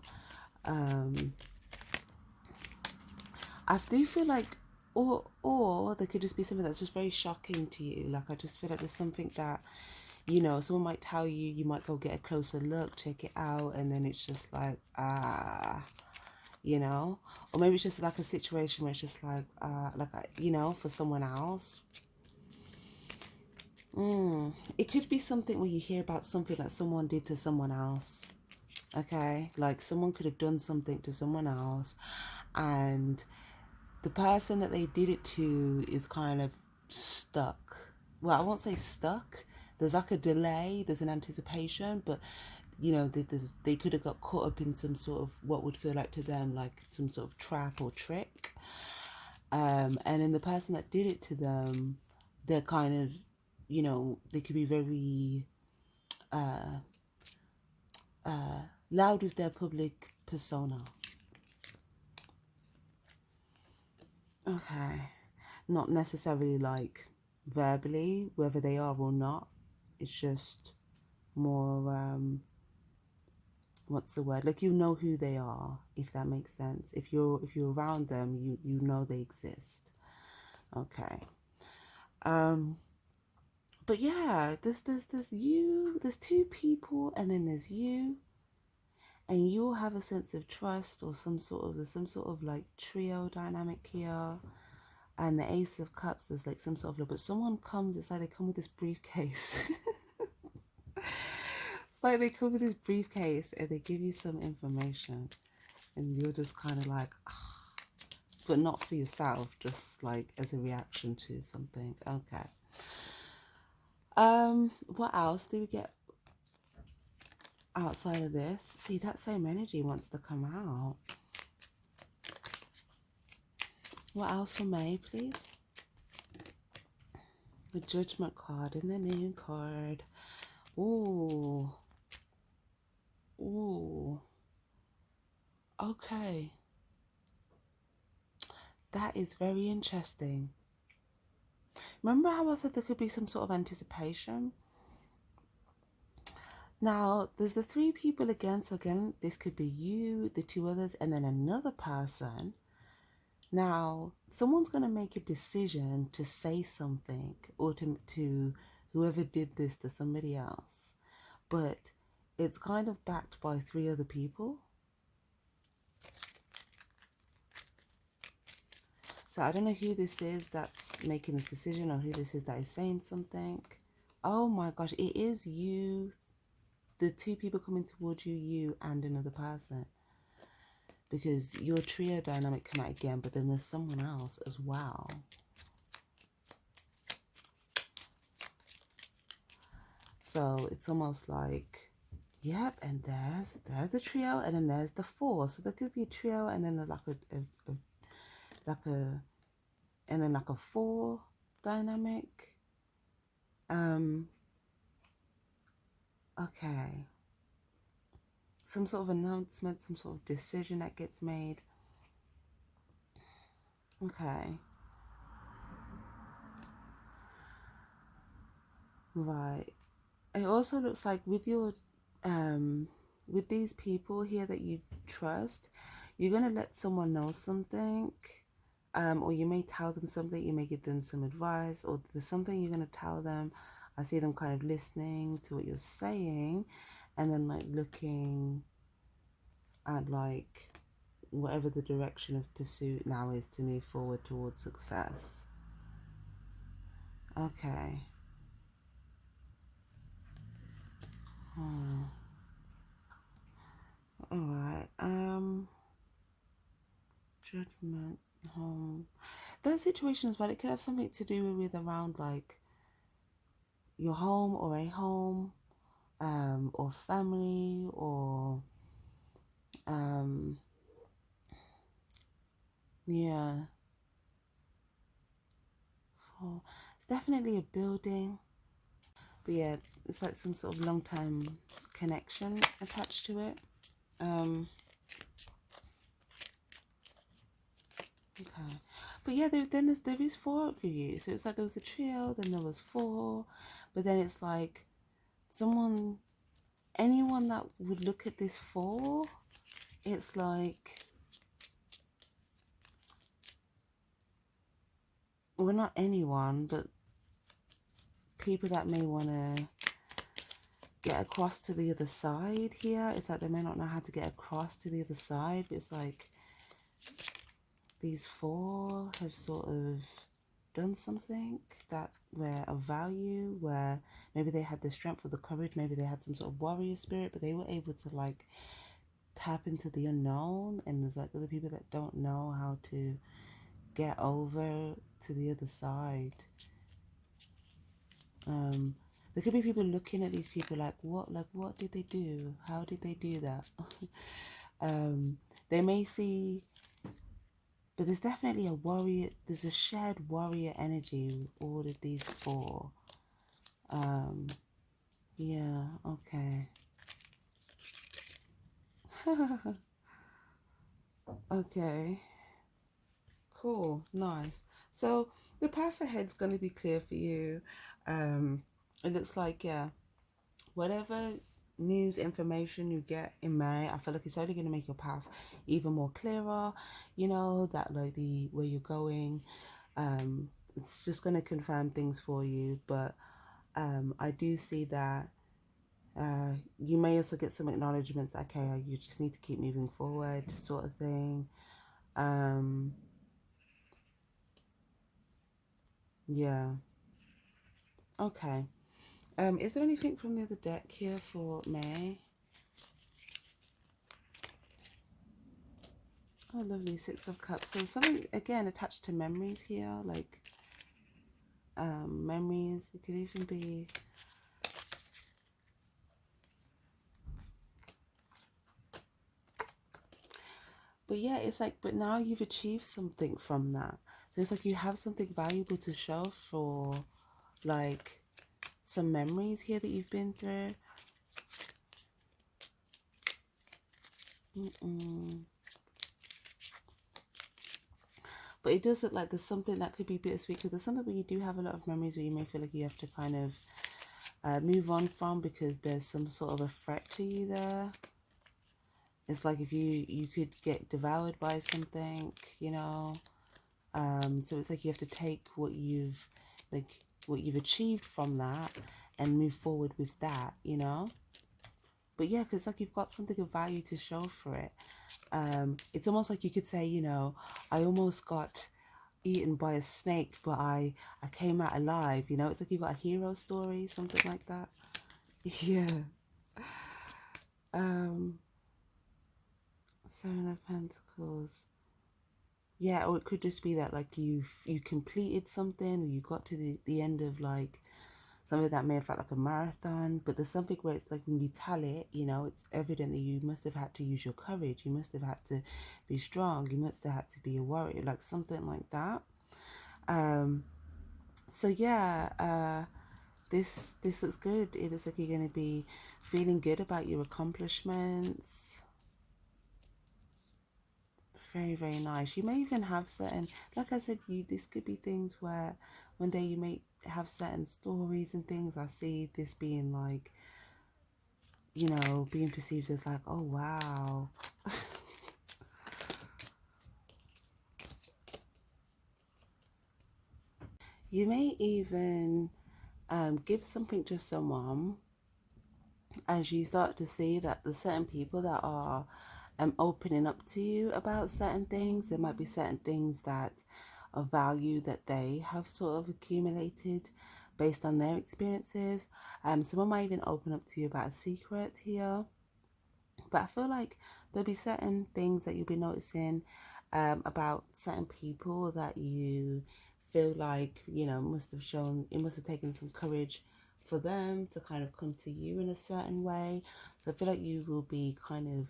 I do feel like, or there could just be something that's just very shocking to you. Like, I just feel like there's something that, you know, someone might tell you, you might go get a closer look, check it out, and then it's just like, you know, or maybe it's just like a situation where it's just like, you know, for someone else. It could be something where you hear about something that someone did to someone else. Okay, like someone could have done something to someone else, and the person that they did it to is kind of stuck. Well, I won't say stuck. There's like a delay, there's an anticipation, but you know, they could have got caught up in some sort of what would feel like to them like some sort of trap or trick. And then the person that did it to them, they're kind of, you know, they could be very loud with their public persona. Okay. Not necessarily like verbally, whether they are or not. It's just more, what's the word? Like, you know who they are, if that makes sense. If you're around them, you know they exist. Okay. But yeah, there's you, there's two people, and then there's you, and you'll have a sense of trust or there's some sort of like trio dynamic here. And the Ace of Cups is like some sort of, but someone comes, it's like they come with this briefcase. It's like they come with this briefcase and they give you some information, and you're just kind of like, but not for yourself, just like as a reaction to something. Okay. What else do we get outside of this? See, that same energy wants to come out. What else for May, please? The Judgment card and the Moon card. Ooh. Ooh. Okay. That is very interesting. Remember how I said there could be some sort of anticipation? Now, there's the three people again. So again, this could be you, the two others, and then another person. Now, someone's going to make a decision to say something or to whoever did this to somebody else. But it's kind of backed by three other people. So I don't know who this is that's making a decision or who this is that is saying something. Oh my gosh, it is you. The two people coming towards you, you and another person. Because your trio dynamic come out again, but then there's someone else as well. So it's almost like, yep, and there's a trio, and then there's the four. So there could be a trio, and then there's like and then like a four dynamic. Okay. Some sort of announcement, some sort of decision that gets made. Okay. Right. It also looks like with your with these people here that you trust, you're gonna let someone know something, or you may tell them something, you may give them some advice, or there's something you're gonna tell them. I see them kind of listening to what you're saying, and then like looking at like whatever the direction of pursuit now is to move forward towards success. Okay. All right. Judgment. that situation as well, it could have something to do with around like your home or a home, or family, or yeah. It's definitely a building, but yeah, it's like some sort of long-term connection attached to it. Okay, but yeah, there is four for you. So it's like there was a trio, then there was four, but then it's like anyone that would look at this four, it's like, well, not anyone, but people that may want to get across to the other side here. It's like they may not know how to get across to the other side, but it's like these four have sort of done something that were of value, where maybe they had the strength or the courage, maybe they had some sort of warrior spirit, but they were able to like tap into the unknown. And there's like other people that don't know how to get over to the other side. There could be people looking at these people like what did they do? How did they do that? They may see, but there's definitely a warrior, there's a shared warrior energy with all of these four. Yeah, okay. Okay, cool, nice. So the path ahead's going to be clear for you. It looks like, yeah, whatever news information you get in May, I feel like it's only going to make your path even more clearer. You know that like the where you're going, it's just going to confirm things for you. But I do see that you may also get some acknowledgements, okay, you just need to keep moving forward, sort of thing. Yeah, okay. Is there anything from the other deck here for May? Oh, lovely, Six of Cups. So something again attached to memories here, like memories. It could even be, but yeah, it's like, but now you've achieved something from that. So it's like you have something valuable to show for like some memories here that you've been through. But it does look like there's something that could be bittersweet, because there's something where you do have a lot of memories where you may feel like you have to kind of move on from, because there's some sort of a threat to you there. It's like if you could get devoured by something, you know. So it's like you have to take what you've achieved from that and move forward with that, you know. But yeah, because like you've got something of value to show for it. It's almost like you could say, you know, I almost got eaten by a snake, but I came out alive, you know. It's like you've got a hero story, something like that. Yeah. Seven of Pentacles. Yeah, or it could just be that like you completed something, or you got to the end of like something that may have felt like a marathon. But there's something where it's like when you tell it, you know, it's evident that you must have had to use your courage, you must have had to be strong, you must have had to be a warrior, like something like that. So yeah, this looks good. It looks like you're going to be feeling good about your accomplishments. Very, very nice. You may even have certain, like I said, this could be things where one day you may have certain stories and things. I see this being like, you know, being perceived as like, oh wow. You may even give something to someone as you start to see that there's certain people that are opening up to you about certain things. There might be certain things that of value that they have sort of accumulated based on their experiences. Someone might even open up to you about a secret here. But I feel like there'll be certain things that you'll be noticing about certain people that you feel like, you know, must have shown, it must have taken some courage for them to kind of come to you in a certain way. So I feel like you will be kind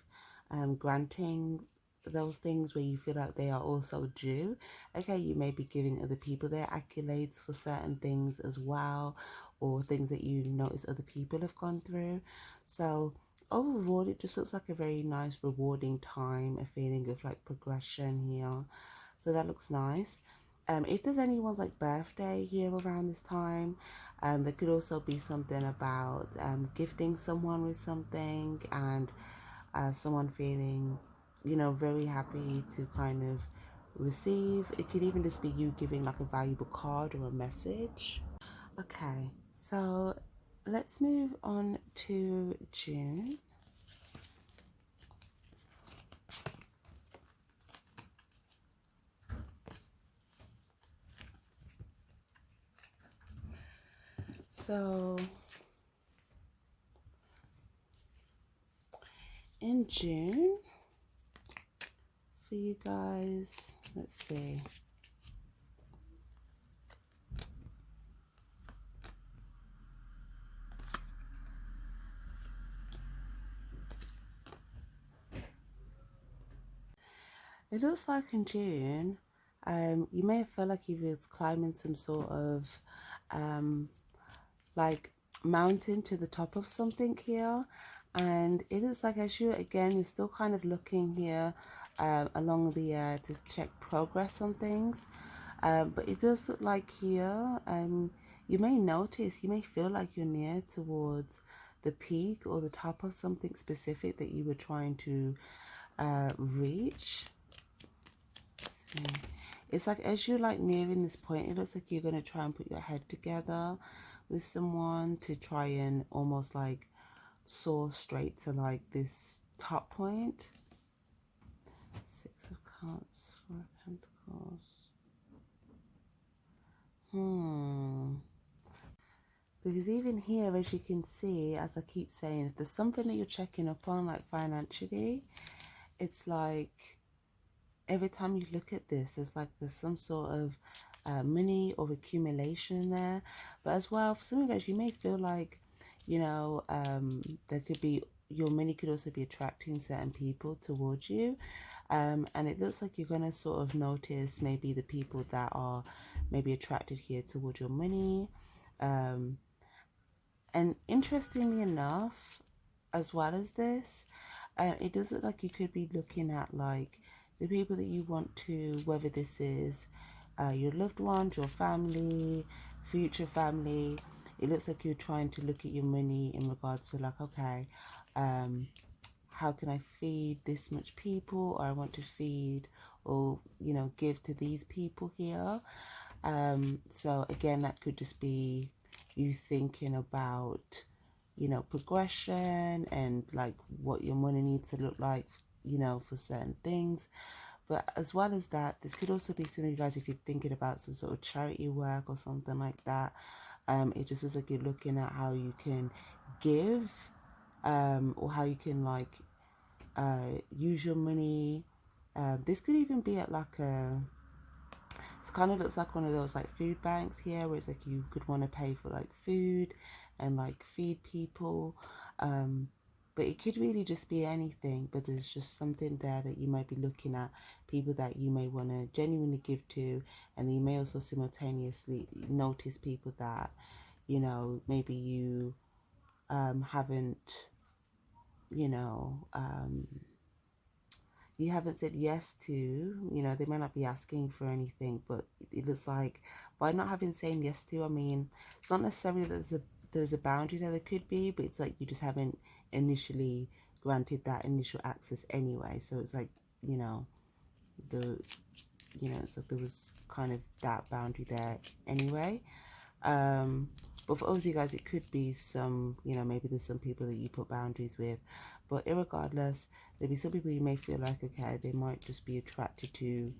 of granting those things where you feel like they are also due. Okay, you may be giving other people their accolades for certain things as well, or things that you notice other people have gone through. So overall, it just looks like a very nice, rewarding time, a feeling of like progression here. So that looks nice. If there's anyone's like birthday here around this time, there could also be something about gifting someone with something, and someone feeling, you know, very happy to kind of receive. It could even just be you giving like a valuable card or a message. Okay, so let's move on to June. So in June, for you guys, let's see. It looks like in June, you may feel like you was climbing some sort of like mountain to the top of something here, and it looks like as you again you're still kind of looking here along the to check progress on things, but it does look like here you may notice, you may feel like you're near towards the peak or the top of something specific that you were trying to reach. Let's see. It's like as you're like nearing this point, it looks like you're going to try and put your head together with someone to try and almost like soar straight to like this top point. Six of Cups, Four of Pentacles. Because even here, as you can see, as I keep saying, if there's something that you're checking up on, like financially, it's like every time you look at this, there's some sort of money or accumulation there. But as well, for some of you guys, you may feel like, you know, there could be, your money could also be attracting certain people towards you. And it looks like you're going to sort of notice maybe the people that are maybe attracted here towards your money. And interestingly enough, as well as this, it does look like you could be looking at like the people that you want to, whether this is your loved ones, your family, future family. It looks like you're trying to look at your money in regards to like, okay, how can I feed this much people, or I want to feed or, you know, give to these people here. So again, that could just be you thinking about, you know, progression and like what your money needs to look like, you know, for certain things. But as well as that, this could also be some of you guys, if you're thinking about some sort of charity work or something like that. It just looks like you're looking at how you can give, or how you can like use your money. This could even be at like a, it kind of looks like one of those like food banks here, where it's like you could want to pay for like food and like feed people. But it could really just be anything, but there's just something there that you might be looking at, people that you may want to genuinely give to, and you may also simultaneously notice people that, you know, maybe you haven't, you know, you haven't said yes to, you know, they might not be asking for anything, but it looks like by not having saying yes to, I mean, it's not necessarily that there's a boundary there could be, but it's like you just haven't initially granted that initial access anyway. So it's like, you know, it's like there was kind of that boundary there anyway. But for obviously guys, it could be some, you know, maybe there's some people that you put boundaries with, but irregardless, there'll be some people you may feel like, okay, they might just be attracted to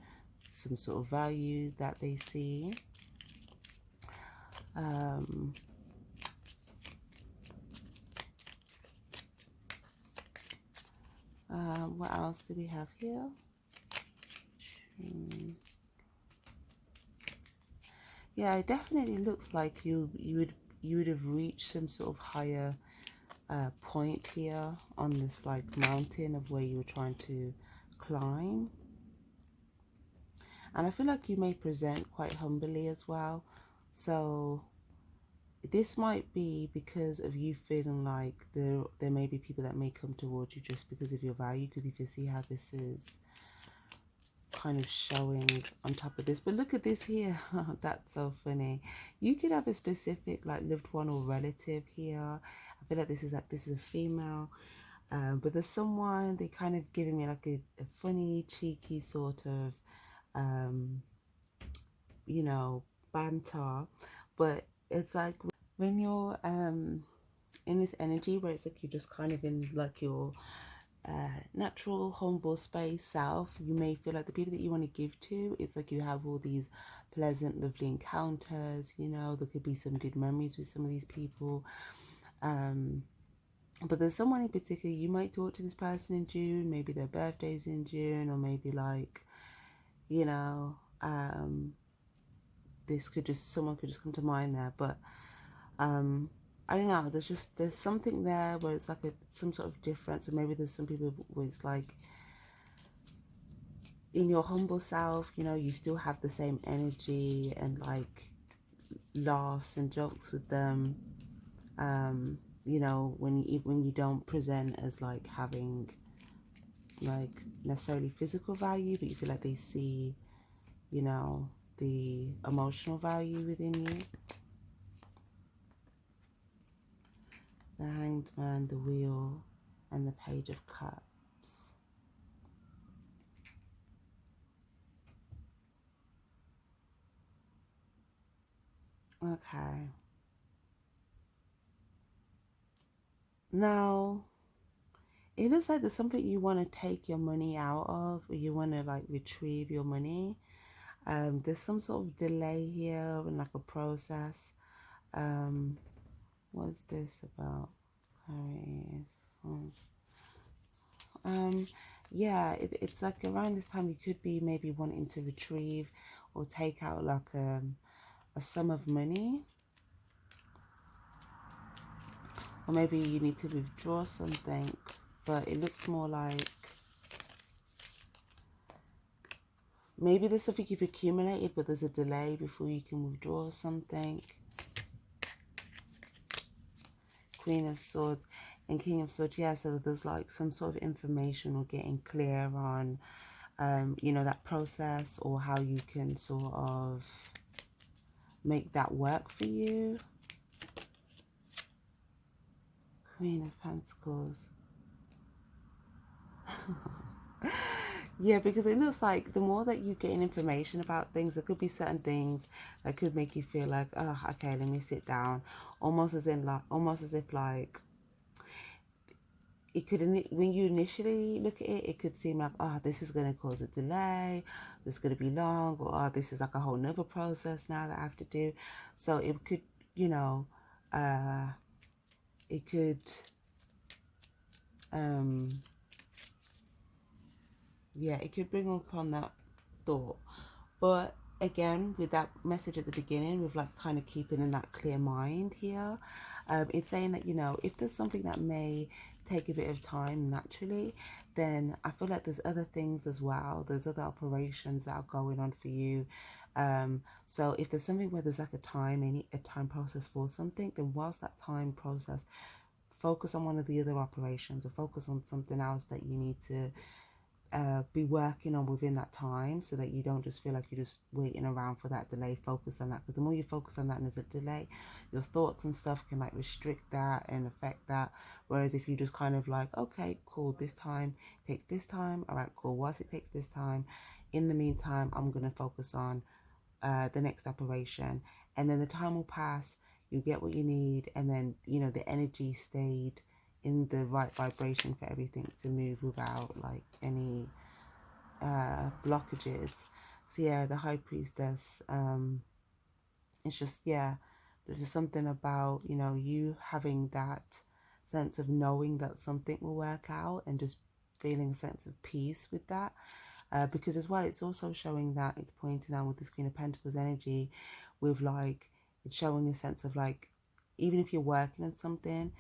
some sort of value that they see. What else do we have here? Yeah, it definitely looks like you would have reached some sort of higher point here on this like mountain of where you were trying to climb. And I feel like you may present quite humbly as well. So this might be because of you feeling like there may be people that may come towards you just because of your value, because you can see how this is kind of showing on top of this. But look at this here. That's so funny. You could have a specific like loved one or relative here. I feel like this is a female, but there's someone, they kind of giving me like a funny cheeky sort of you know, banter. But it's like when you're in this energy where it's like you're just kind of in like your natural humble space self, you may feel like the people that you want to give to, it's like you have all these pleasant lovely encounters, you know, there could be some good memories with some of these people, but there's someone in particular you might talk to this person in June, maybe their birthday's in June, or maybe like, you know, someone could just come to mind there. But I don't know, there's something there where it's like some sort of difference, or maybe there's some people where it's like in your humble self, you know, you still have the same energy and like laughs and jokes with them, you know, when you don't present as like having like necessarily physical value, but you feel like they see, you know, the emotional value within you. The Hanged Man, the Wheel, and the Page of Cups. Okay. Now, it looks like there's something you want to take your money out of, or you want to like retrieve your money. There's some sort of delay here in like a process. What's this about? Yeah, it's like around this time you could be maybe wanting to retrieve or take out like a sum of money, or maybe you need to withdraw something, but it looks more like maybe there's something you've accumulated, but there's a delay before you can withdraw something. Queen of Swords and King of Swords. Yeah, so there's like some sort of information or getting clear on, you know, that process, or how you can sort of make that work for you. Queen of Pentacles. Yeah, because it looks like the more that you get information about things, there could be certain things that could make you feel like, oh, okay, let me sit down. Almost as if like it could, when you initially look at it, it could seem like, oh, this is going to cause a delay, this is going to be long, or oh, this is like a whole nother process now that I have to do. So it could, you know, it could, yeah, it could bring upon that thought. But again, with that message at the beginning, with like kind of keeping in that clear mind here, it's saying that, you know, if there's something that may take a bit of time naturally, then I feel like there's other things as well. There's other operations that are going on for you. So if there's something where there's like a time process for something, then whilst that time process, focus on one of the other operations, or focus on something else that you need to be working on within that time, so that you don't just feel like you're just waiting around for that delay. Focus on that, because the more you focus on that and there's a delay, your thoughts and stuff can like restrict that and affect that. Whereas if you just kind of like, okay, cool, this time takes this time, all right, cool, whilst it takes this time, in the meantime I'm going to focus on the next operation, and then the time will pass, you get what you need, and then, you know, the energy stayed in the right vibration for everything to move without like any blockages. So yeah, the High Priestess, it's just, yeah, there's just something about, you know, you having that sense of knowing that something will work out, and just feeling a sense of peace with that. Because as well, it's also showing that it's pointing out with this Queen of Pentacles energy, with like, it's showing a sense of like, even if you're working on something,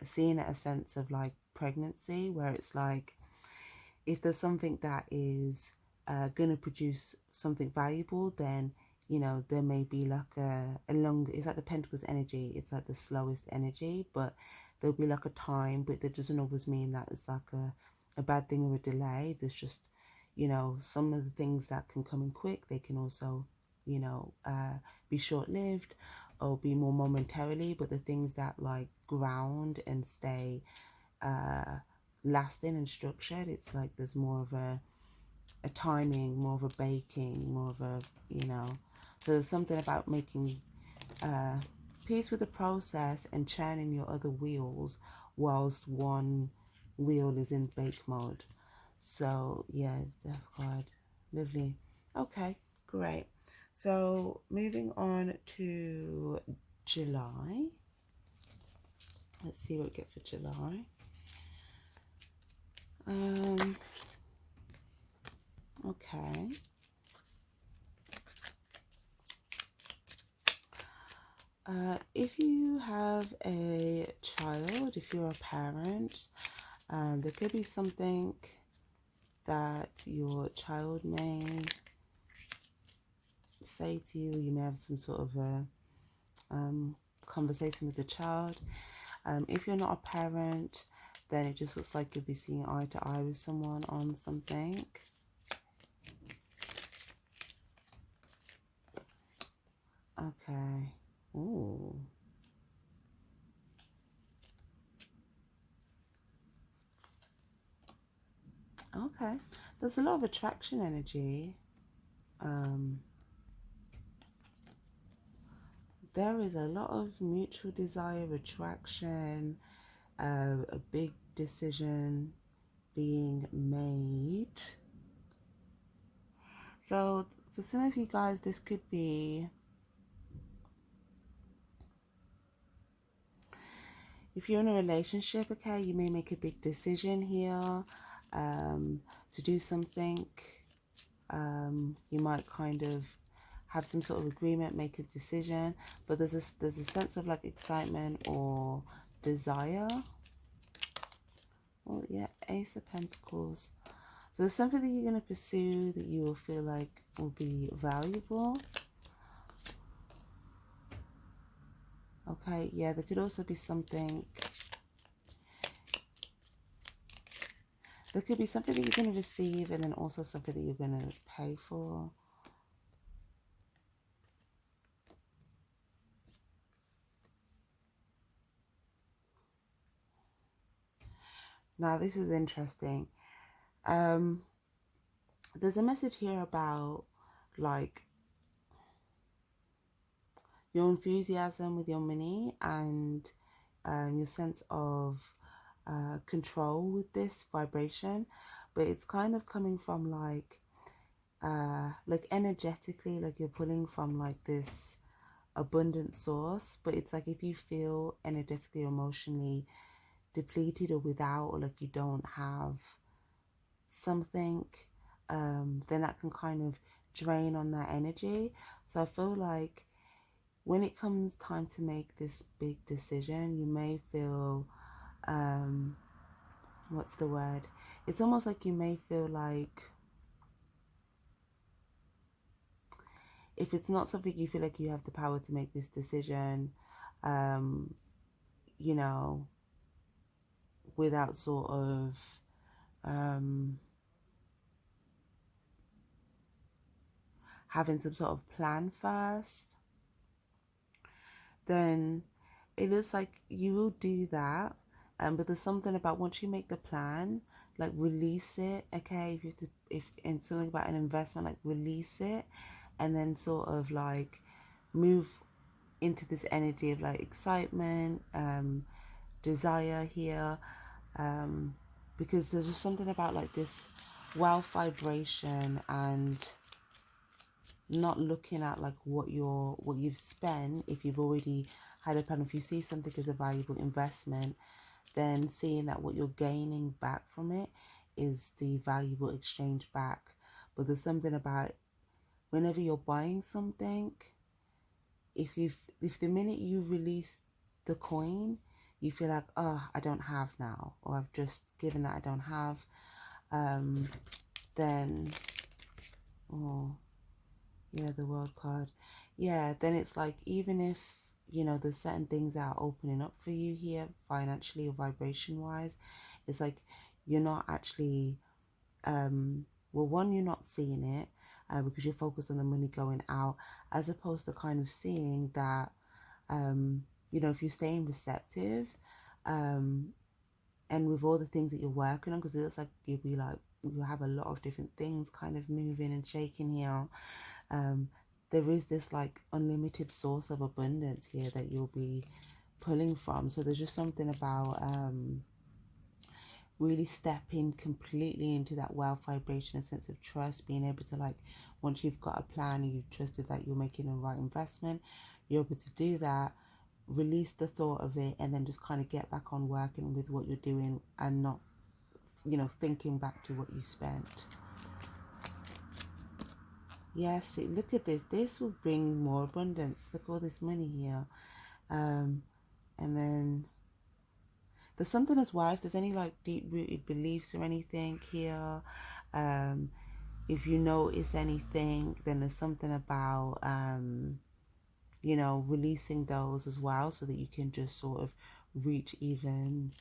seeing it a sense of like pregnancy, where it's like, if there's something that is going to produce something valuable, then, you know, there may be like a longer, it's like the Pentacles energy, it's like the slowest energy, but there'll be like a time, but that doesn't always mean that it's like a bad thing or a delay. There's just, you know, some of the things that can come in quick, they can also, you know, be short-lived or be more momentarily, but the things that like ground and stay lasting and structured, it's like there's more of a timing, more of a baking, more of a, you know, so there's something about making peace with the process and churning your other wheels whilst one wheel is in bake mode. So yeah, it's Death card. Lovely. Okay, great. So moving on to July. Let's see what we get for July. Okay. If you have a child, if you're a parent, there could be something that your child may say to you. You may have some sort of a conversation with the child. If you're not a parent, then it just looks like you'll be seeing eye to eye with someone on something. Okay. Ooh. Okay. There's a lot of attraction energy. There is a lot of mutual desire, attraction, a big decision being made. So for some of you guys, this could be, if you're in a relationship, okay, you may make a big decision here to do something. You might kind of have some sort of agreement, make a decision, but there's a sense of like excitement or desire. Oh yeah, Ace of Pentacles. So there's something that you're going to pursue that you will feel like will be valuable. Okay, yeah, there could also be something. There could be something that you're going to receive and then also something that you're going to pay for. Now, this is interesting. There's a message here about like your enthusiasm with your money and your sense of control with this vibration, but it's kind of coming from like energetically, like you're pulling from like this abundant source, but it's like if you feel energetically, emotionally depleted or without, or like you don't have something, then that can kind of drain on that energy. So I feel like when it comes time to make this big decision, you may feel what's the word, it's almost like you may feel like if it's not something you feel like you have the power to make this decision, you know, without sort of having some sort of plan first, then it looks like you will do that. But there's something about once you make the plan, like release it, okay? If you have to, if in something about an investment, like release it, and then sort of like move into this energy of like excitement, desire here, because there's just something about like this wealth vibration and not looking at like what you've spent. If you've already had a plan, if you see something as a valuable investment, then seeing that what you're gaining back from it is the valuable exchange back. But there's something about whenever you're buying something, if the minute you release the coin, you feel like, oh, I don't have now, or I've just given that I don't have, then, oh, yeah, the world card. Yeah, then it's like, even if, you know, there's certain things that are opening up for you here, financially or vibration wise, it's like you're not actually, well, one, you're not seeing it because you're focused on the money going out, as opposed to kind of seeing that, you know, if you're staying receptive, and with all the things that you're working on, because it looks like you'll be like, you have a lot of different things kind of moving and shaking here. There is this like unlimited source of abundance here that you'll be pulling from. So there's just something about really stepping completely into that wealth vibration, a sense of trust, being able to, like, once you've got a plan and you've trusted that you're making the right investment, you're able to do that, release the thought of it, and then just kind of get back on working with what you're doing and not, you know, thinking back to what you spent. Yes, look at this. This will bring more abundance. Look, all this money here. And then there's something as well, if there's any like deep-rooted beliefs or anything here, if you notice anything, then there's something about, you know, releasing those as well, so that you can just sort of reach even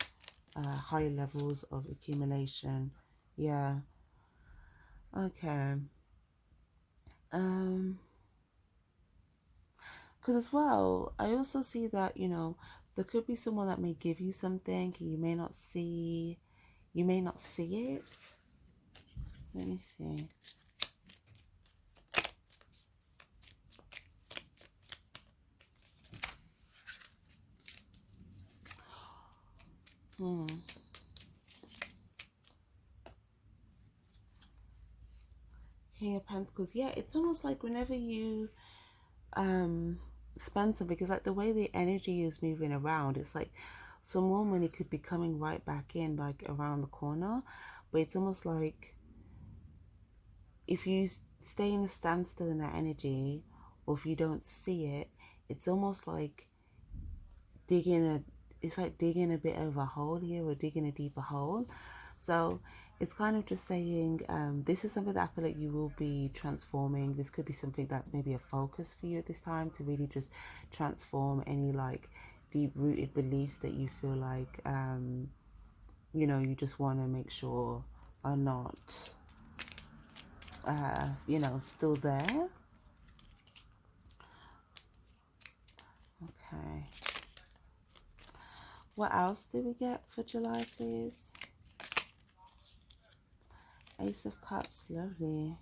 higher levels of accumulation. Yeah. Okay. Because as well, I also see that, you know, there could be someone that may give you something and you may not see it. Let me see. King of Pentacles. Yeah, it's almost like whenever you spend something, because like the way the energy is moving around, it's like some more money could be coming right back in, like around the corner. But it's almost like if you stay in a standstill in that energy, or if you don't see it, it's almost like it's like digging a bit of a hole here, or digging a deeper hole. So it's kind of just saying, this is something that I feel like you will be transforming. This could be something that's maybe a focus for you at this time, to really just transform any like deep-rooted beliefs that you feel like, you know, you just want to make sure are not, you know, still there. Okay. What else do we get for July, please? Ace of Cups, lovely.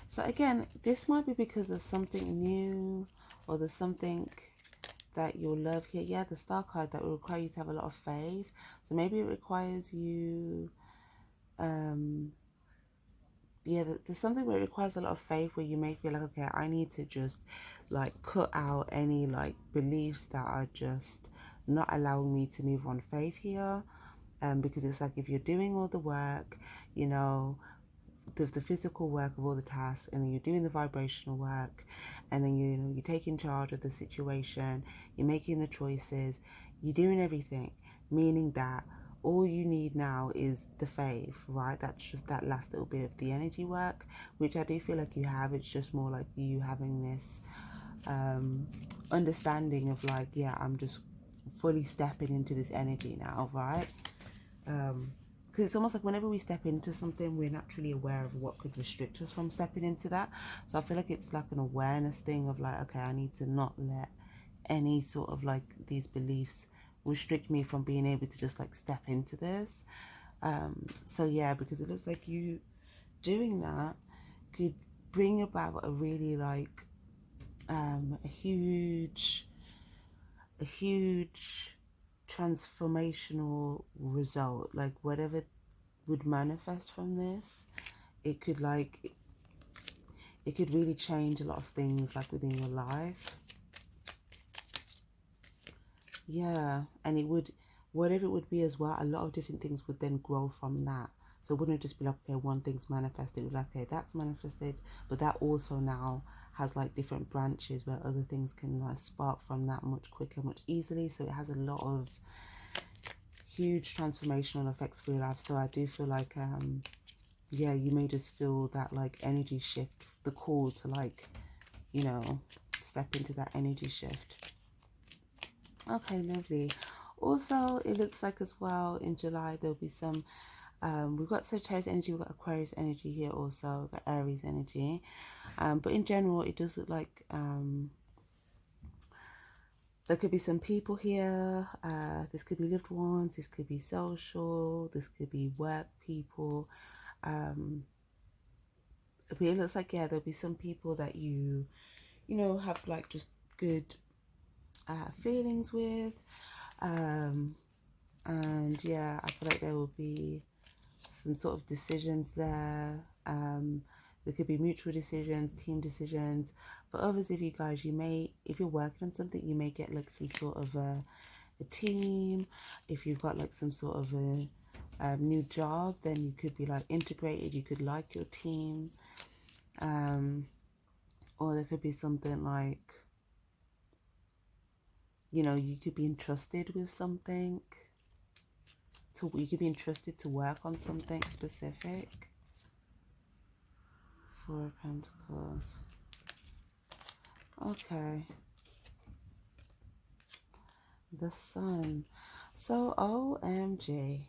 So again, this might be because there's something new, or there's something that you'll love here. Yeah, the Star card, that will require you to have a lot of faith. So maybe it requires you, yeah, there's something where it requires a lot of faith, where you may feel like, okay, I need to just like cut out any like beliefs that are just not allowing me to move on faith here. Because it's like, if you're doing all the work, you know, the physical work of all the tasks, and then you're doing the vibrational work, and then you know, you're taking charge of the situation, you're making the choices, you're doing everything, meaning that all you need now is the faith, right? That's just that last little bit of the energy work, which I do feel like you have. It's just more like you having this understanding of like, yeah, I'm just fully stepping into this energy now, right? Because it's almost like whenever we step into something, we're naturally aware of what could restrict us from stepping into that. So I feel like it's like an awareness thing of like, okay, I need to not let any sort of like these beliefs restrict me from being able to just like step into this. So yeah, because it looks like you doing that could bring about a really like a huge transformational result. Like whatever would manifest from this, it could like, it could really change a lot of things like within your life. Yeah, and it would whatever it would be as well, a lot of different things would then grow from that. So it wouldn't just be like, okay, one thing's manifested. It would be like, okay, that's manifested, but that also now has like different branches where other things can like spark from that much quicker, much easily. So it has a lot of huge transformational effects for your life. So I do feel like, yeah, you may just feel that like energy shift, the call to like, you know, step into that energy shift. Okay, lovely. Also, it looks like as well in July there'll be some we've got Sagittarius energy, we've got Aquarius energy here also, we've got Aries energy, but in general it does look like there could be some people here, this could be loved ones, this could be social, this could be work people, but it looks like, yeah, there'll be some people that you know, have like just good feelings with, and yeah, I feel like there will be some sort of decisions there. There could be mutual decisions, team decisions. For others of you guys, you may, if you're working on something, you may get like some sort of a team. If you've got like some sort of a new job, then you could be like integrated. You could like your team. Or there could be something like, you know, you could be entrusted with something. You could be entrusted to work on something specific. Four of Pentacles. Okay. The Sun. So, OMG.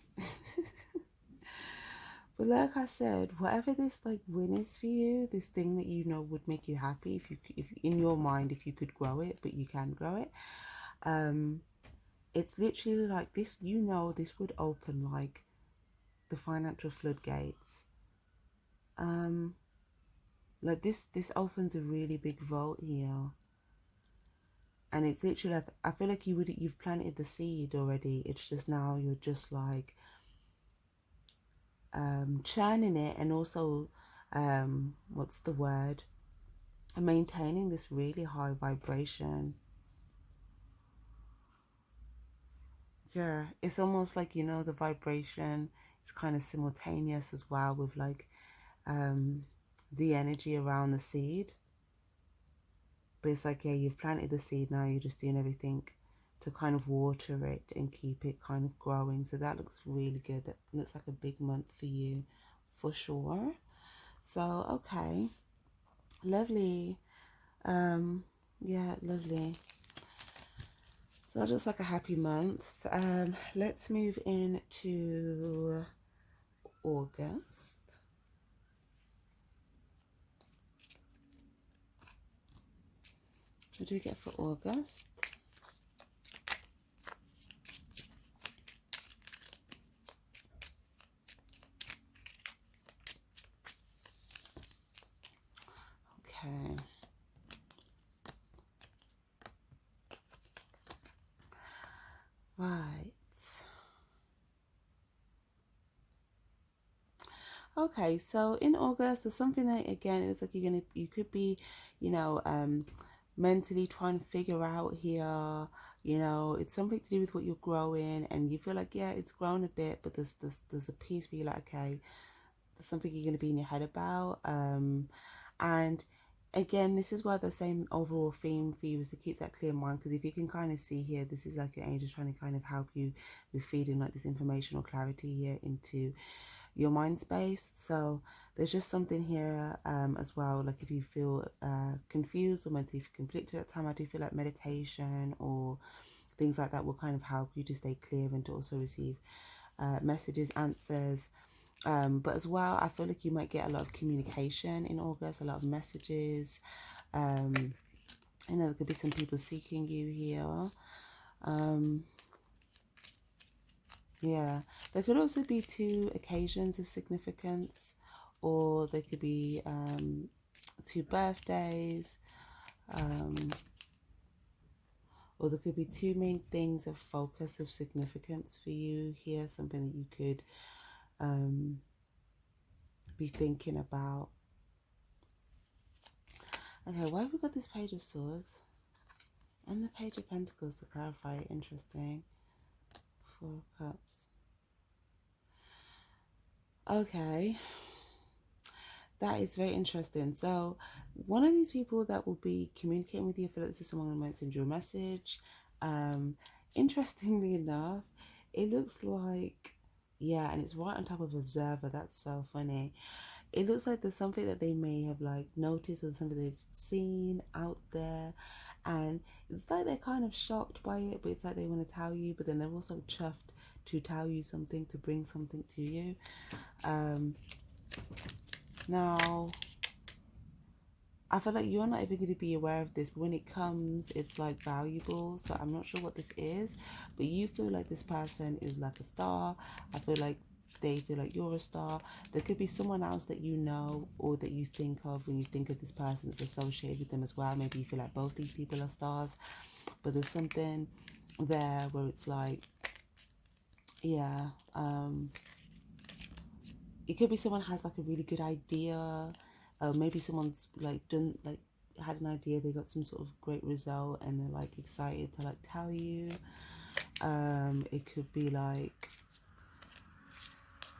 But like I said, whatever this like win is for you, this thing that you know would make you happy, if in your mind, if you could grow it, but you can grow it, it's literally like this, you know, this would open like the financial floodgates. Like this opens a really big vault here. And it's literally like, I feel like you've planted the seed already. It's just now you're just like churning it, and also what's the word? Maintaining this really high vibration. Yeah, it's almost like, you know, the vibration is kind of simultaneous as well with like the energy around the seed. But it's like, yeah, you've planted the seed, now you're just doing everything to kind of water it and keep it kind of growing. So that looks really good. That looks like a big month for you for sure. So, okay. Lovely. Yeah, lovely. So that looks like a happy month. Let's move into August. What do we get for August? Okay. Right. Okay, so in August, there's something that, again, it's like you could be, you know, mentally trying to figure out here, you know, it's something to do with what you're growing, and you feel like, yeah, it's grown a bit, but there's a piece where you're like, okay, there's something you're going to be in your head about, and again, this is why the same overall theme for you is to keep that clear mind, because if you can kind of see here, this is like an angel trying to kind of help you with feeding like this information or clarity here into your mind space. So there's just something here as well, like if you feel confused or mentally conflicted at the time, I do feel like meditation or things like that will kind of help you to stay clear and to also receive messages, answers. But as well, I feel like you might get a lot of communication in August, a lot of messages. You know, there could be some people seeking you here. Yeah, there could also be two occasions of significance, or there could be two birthdays, or there could be two main things of focus of significance for you here, something that you could be thinking about. Okay, why have we got this Page of Swords and the Page of Pentacles to clarify? Interesting. Four of Cups. Okay. That is very interesting. So, one of these people that will be communicating with you, I feel like this is someone who might send you a message. Interestingly enough, it looks like, yeah, and it's right on top of Observer. That's so funny. It looks like there's something that they may have like noticed or something they've seen out there, and it's like they're kind of shocked by it, but it's like they want to tell you, but then they're also chuffed to tell you something, to bring something to you. Now, I feel like you're not even going to be aware of this, but when it comes, it's like valuable. So I'm not sure what this is, but you feel like this person is like a star. I feel like they feel like you're a star. There could be someone else that you know or that you think of when you think of this person that's associated with them as well. Maybe you feel like both these people are stars, but there's something there where it's like, yeah, it could be someone has like a really good idea. Maybe someone's like done like had an idea, they got some sort of great result and they're like excited to like tell you. It could be like,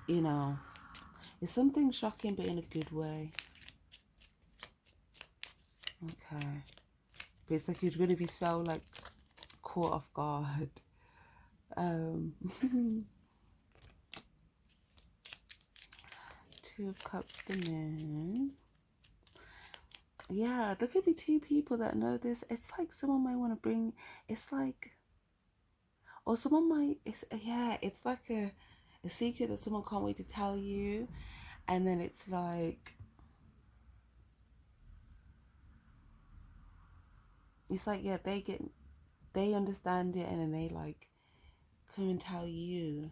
you know, it's something shocking but in a good way. Okay. But it's like you're going to be so like caught off guard. Two of Cups, the Moon. Yeah, there could be two people that know this. It's like someone might want to bring, it's like, or someone might, it's like a secret that someone can't wait to tell you. And then it's like, yeah, they understand it and then they like come and tell you.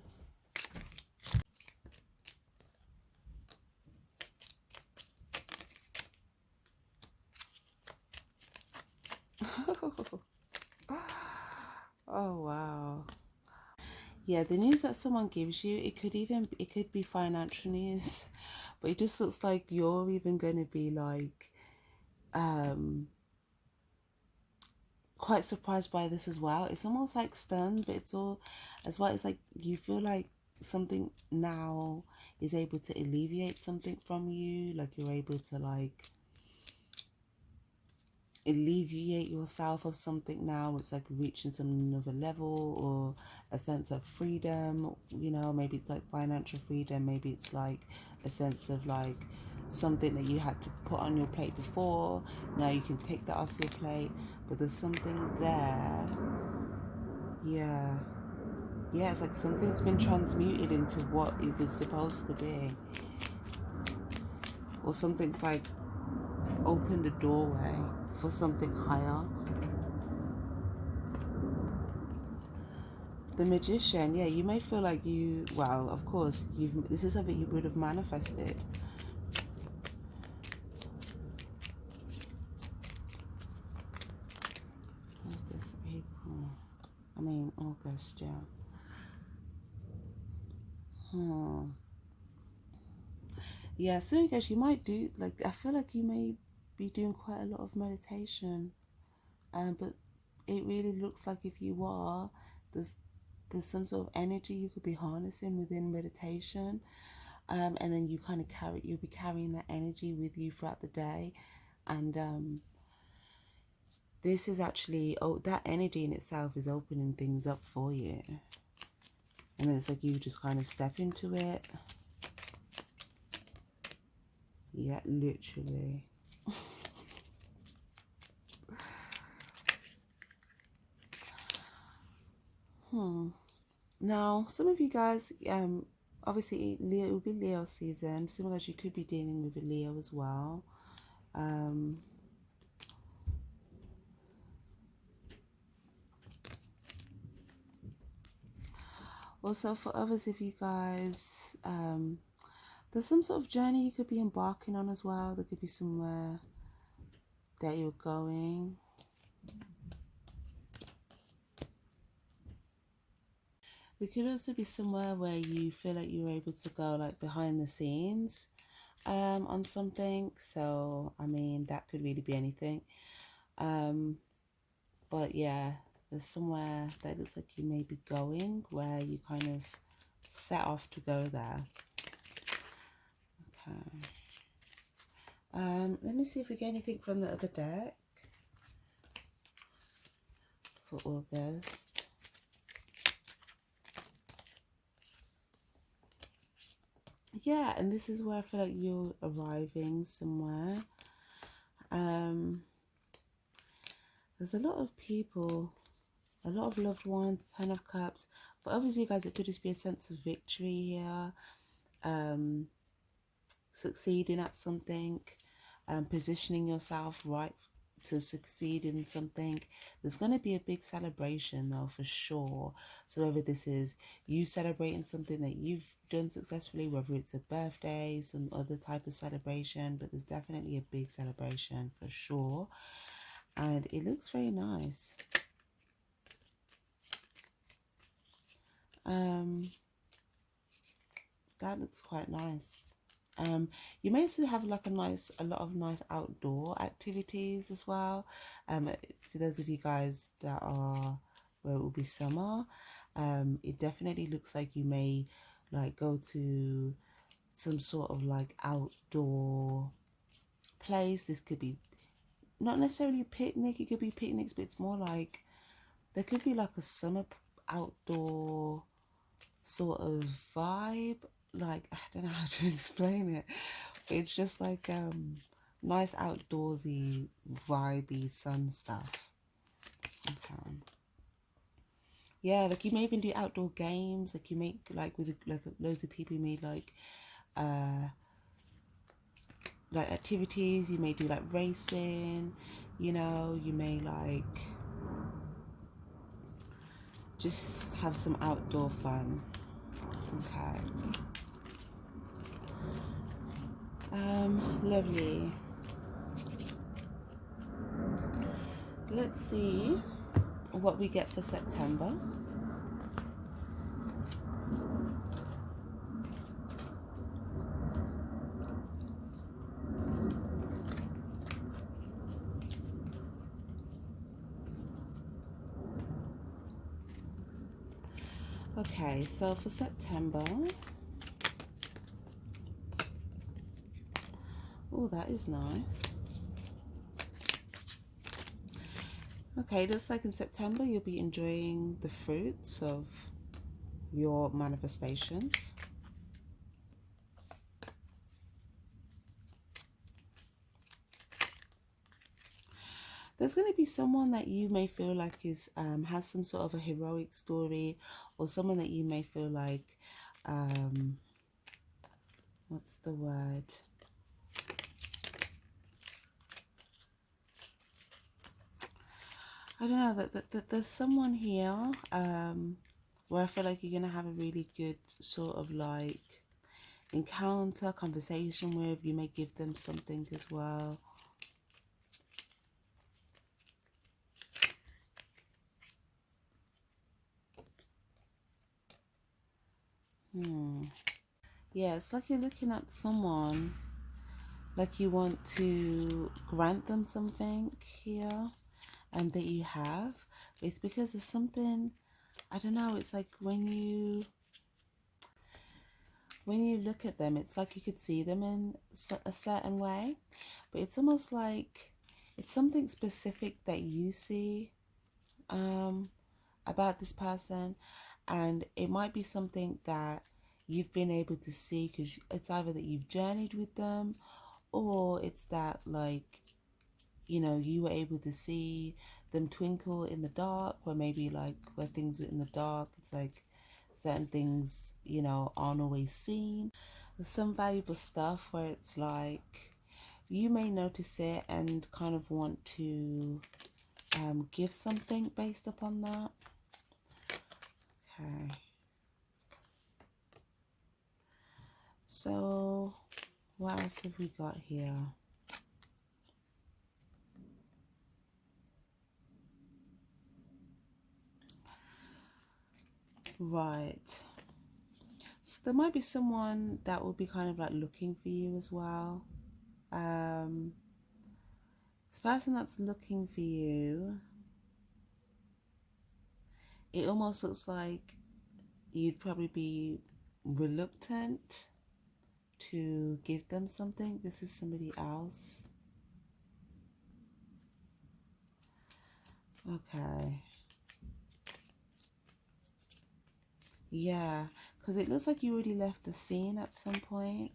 Oh, wow. Yeah, the news that someone gives you, it could be financial news, but it just looks like you're even going to be like, quite surprised by this as well. It's almost like stunned, but it's all as well. It's like you feel like something now is able to alleviate something from you. Like you're able to like alleviate yourself of something now. It's like reaching some another level or a sense of freedom. You know, maybe it's like financial freedom. Maybe it's like a sense of like something that you had to put on your plate before. Now you can take that off your plate, but there's something there. Yeah. Yeah, it's like something's been transmuted into what it was supposed to be. Or something's like opened the doorway for something higher. The Magician, yeah, you may feel like well, of course, this is something you would have manifested. What's this? August, yeah. Yeah, so I guess you might do, like, I feel like you may be doing quite a lot of meditation. But it really looks like if you are, there's some sort of energy you could be harnessing within meditation. And then you kind of you'll be carrying that energy with you throughout the day. And this is actually, that energy in itself is opening things up for you. And then it's like you just kind of step into it. Yeah, literally. Now, some of you guys, obviously Leo, it will be Leo season. Some of you could be dealing with a Leo as well. Also, for others of you guys, there's some sort of journey you could be embarking on as well. There could be somewhere that you're going. There could also be somewhere where you feel like you're able to go like behind the scenes on something. So, I mean, that could really be anything. But yeah, There's somewhere that looks like you may be going, where you kind of set off to go there. Okay. Let me see if we get anything from the other deck for August. Yeah, and this is where I feel like you're arriving somewhere. There's a lot of people, a lot of loved ones, 10 of Cups. For others of you guys, it could just be a sense of victory here. Succeeding at something, positioning yourself right to succeed in something. There's going to be a big celebration though, for sure. So whether this is you celebrating something that you've done successfully, whether it's a birthday, some other type of celebration, but there's definitely a big celebration for sure. And it looks very nice. That looks quite nice. You may still have like a lot of nice outdoor activities as well. For those of you guys that are where it will be summer, it definitely looks like you may like go to some sort of like outdoor place. This could be not necessarily a picnic, it could be picnics, but it's more like there could be like a summer outdoor sort of vibe. Like, I don't know how to explain it. It's just like nice outdoorsy, vibey sun stuff. Okay. Yeah, like you may even do outdoor games. Like you make like with like loads of people. You made like activities. You may do like racing. You know, you may like just have some outdoor fun. Okay. Lovely. Let's see what we get for September. Okay, so for September, oh, that is nice. Okay, looks like in September you'll be enjoying the fruits of your manifestations. There's going to be someone that you may feel like is has some sort of a heroic story, or someone that you may feel like what's the word? I don't know, that there's someone here where I feel like you're going to have a really good sort of like encounter, conversation with. You may give them something as well. Yeah, it's like you're looking at someone like you want to grant them something here and that you have. It's because there's something, I don't know, it's like when you look at them, it's like you could see them in a certain way, but it's almost like it's something specific that you see about this person, and it might be something that you've been able to see because it's either that you've journeyed with them, or it's that like, you know, you were able to see them twinkle in the dark, where maybe like where things were in the dark, it's like certain things, you know, aren't always seen. There's some valuable stuff where it's like you may notice it and kind of want to give something based upon that. Okay. So what else have we got here? Right. So there might be someone that will be kind of like looking for you as well. This person that's looking for you, it almost looks like you'd probably be reluctant to give them something. This is somebody else. Okay. Yeah, because it looks like you already left the scene at some point.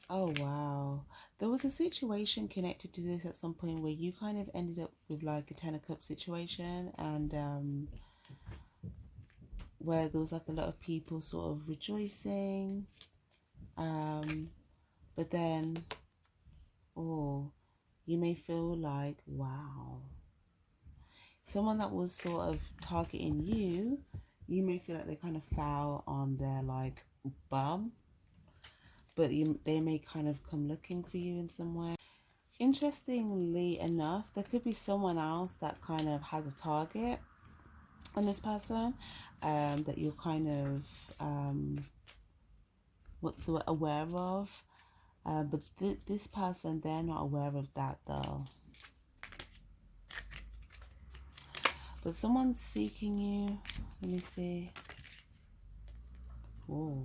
Oh, wow. There was a situation connected to this at some point where you kind of ended up with like a Ten of Cups situation, and where there was like a lot of people sort of rejoicing, but then, oh, you may feel like, wow, someone that was sort of targeting you, you may feel like they kind of foul on their like bum, but they may kind of come looking for you in some way. Interestingly enough, there could be someone else that kind of has a target on this person, that you're kind of aware of, but this person, they're not aware of that though. But someone's seeking you. Let me see. Oh,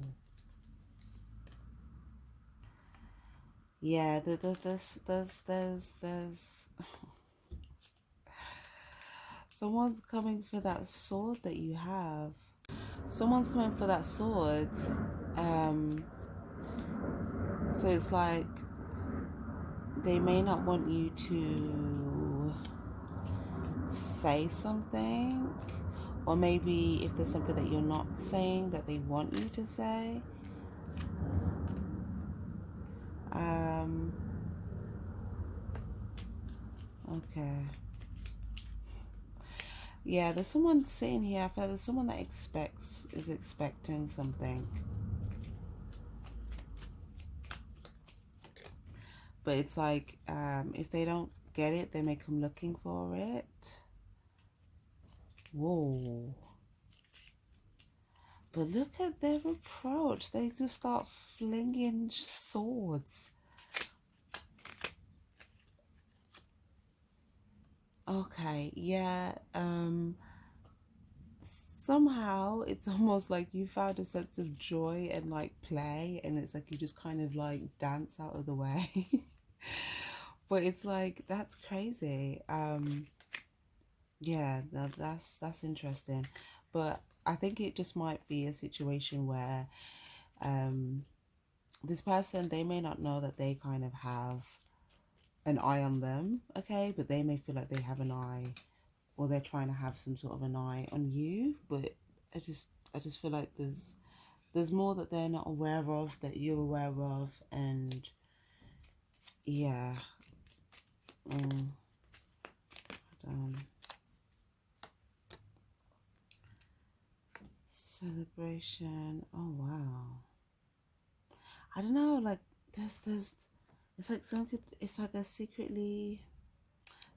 yeah. There's someone's coming for that sword that you have. Someone's coming for that sword. So it's like they may not want you to say something, or maybe if there's something that you're not saying that they want you to say. Okay. Yeah, there's someone sitting here. I feel like there's someone that is expecting something. But it's like, if they don't get it, they may come looking for it. Whoa. But look at their approach. They just start flinging swords. Okay, yeah. Somehow it's almost like you found a sense of joy and like play, and it's like you just kind of like dance out of the way. But it's like, that's crazy. Yeah, that's interesting. But I think it just might be a situation where this person, they may not know that they kind of have an eye on them, okay, but they may feel like they have an eye, or they're trying to have some sort of an eye on you. But I just feel like there's more that they're not aware of that you're aware of. And yeah. Celebration. Oh wow. I don't know, like there's it's like it's like they're secretly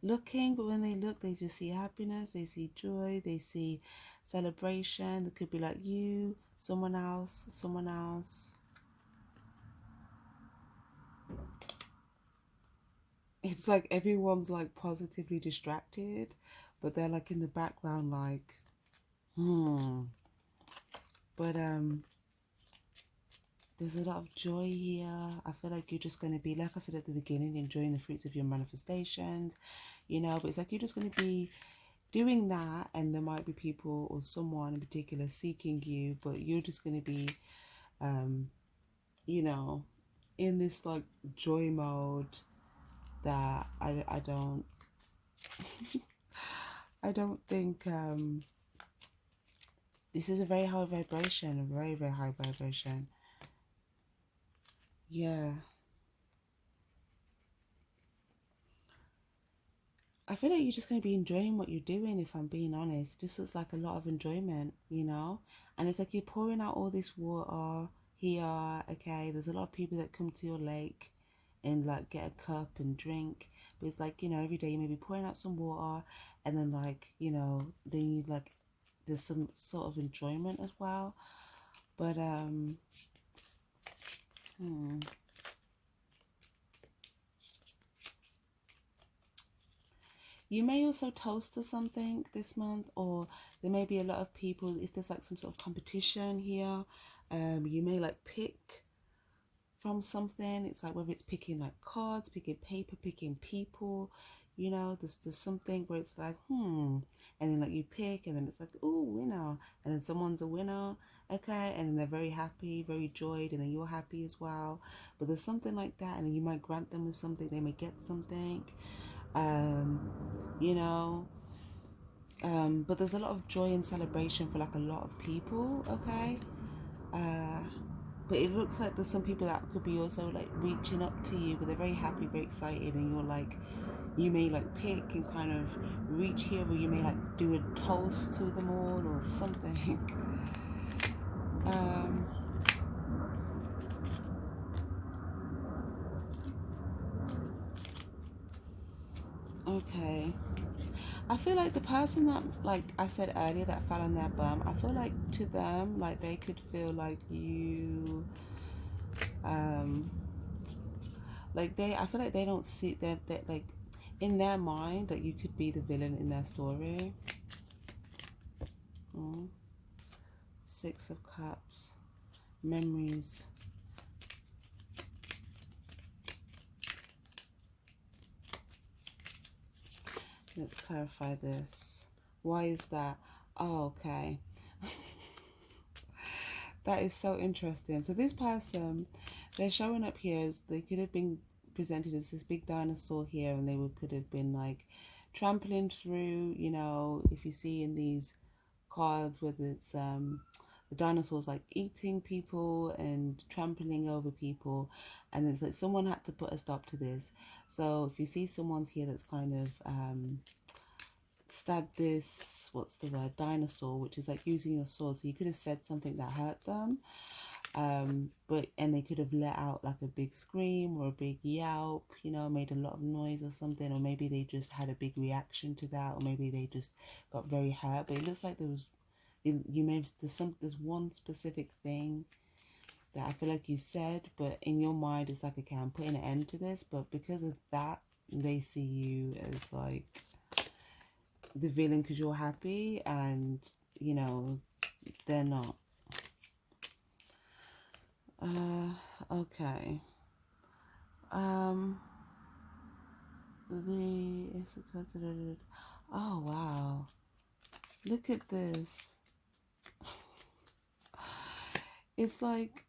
looking, but when they look, they just see happiness, they see joy, they see celebration. It could be like you, someone else. It's like everyone's like positively distracted, but they're like in the background like, but there's a lot of joy here. I feel like you're just going to be, like I said at the beginning, enjoying the fruits of your manifestations, you know. But it's like you're just going to be doing that, and there might be people or someone in particular seeking you, but you're just going to be, you know, in this like joy mode that I don't I don't think this is a very high vibration, a very, very high vibration. Yeah. I feel like you're just going to be enjoying what you're doing, if I'm being honest. This is like a lot of enjoyment, you know? And it's like you're pouring out all this water here, okay? There's a lot of people that come to your lake and like get a cup and drink. But it's like, you know, every day you may be pouring out some water, and then like, you know, then you like, there's some sort of enjoyment as well. But, You may also toast to something this month, or there may be a lot of people, if there's like some sort of competition here, you may like pick from something. It's like whether it's picking like cards, picking paper, picking people, you know, there's something where it's like, and then like you pick, and then it's like, oh, winner, and then someone's a winner, okay, and then they're very happy, very joyed, and then you're happy as well. But there's something like that, and then you might grant them with something, they may get something, you know, but there's a lot of joy and celebration for like a lot of people, okay. But it looks like there's some people that could be also like reaching up to you, but they're very happy, very excited, and you're like, you may like pick and kind of reach here, or you may like do a toast to them all or something. um, okay. I feel like the person that, like I said earlier, that fell on their bum, I feel like to them, like they could feel like you, um, like I feel like they don't see that like in their mind that you could be the villain in their story. Mm. Six of Cups, memories. Let's clarify this. Why is that? Oh, okay. That is so interesting. So this person, they're showing up here as they could have been presented as this big dinosaur here, and could have been like trampling through, you know, if you see in these cards, whether it's the dinosaurs like eating people and trampling over people, and it's like someone had to put a stop to this. So if you see someone's here that's kind of stabbed this, what's the word, dinosaur, which is like using your sword, so you could have said something that hurt them, and they could have let out like a big scream or a big yelp, you know, made a lot of noise or something, or maybe they just had a big reaction to that, or maybe they just got very hurt. But it looks like you may have, there's one specific thing that I feel like you said, but in your mind it's like, okay, I'm putting an end to this, but because of that they see you as like the villain because you're happy, and you know they're not. Okay. Um oh wow, look at this. It's like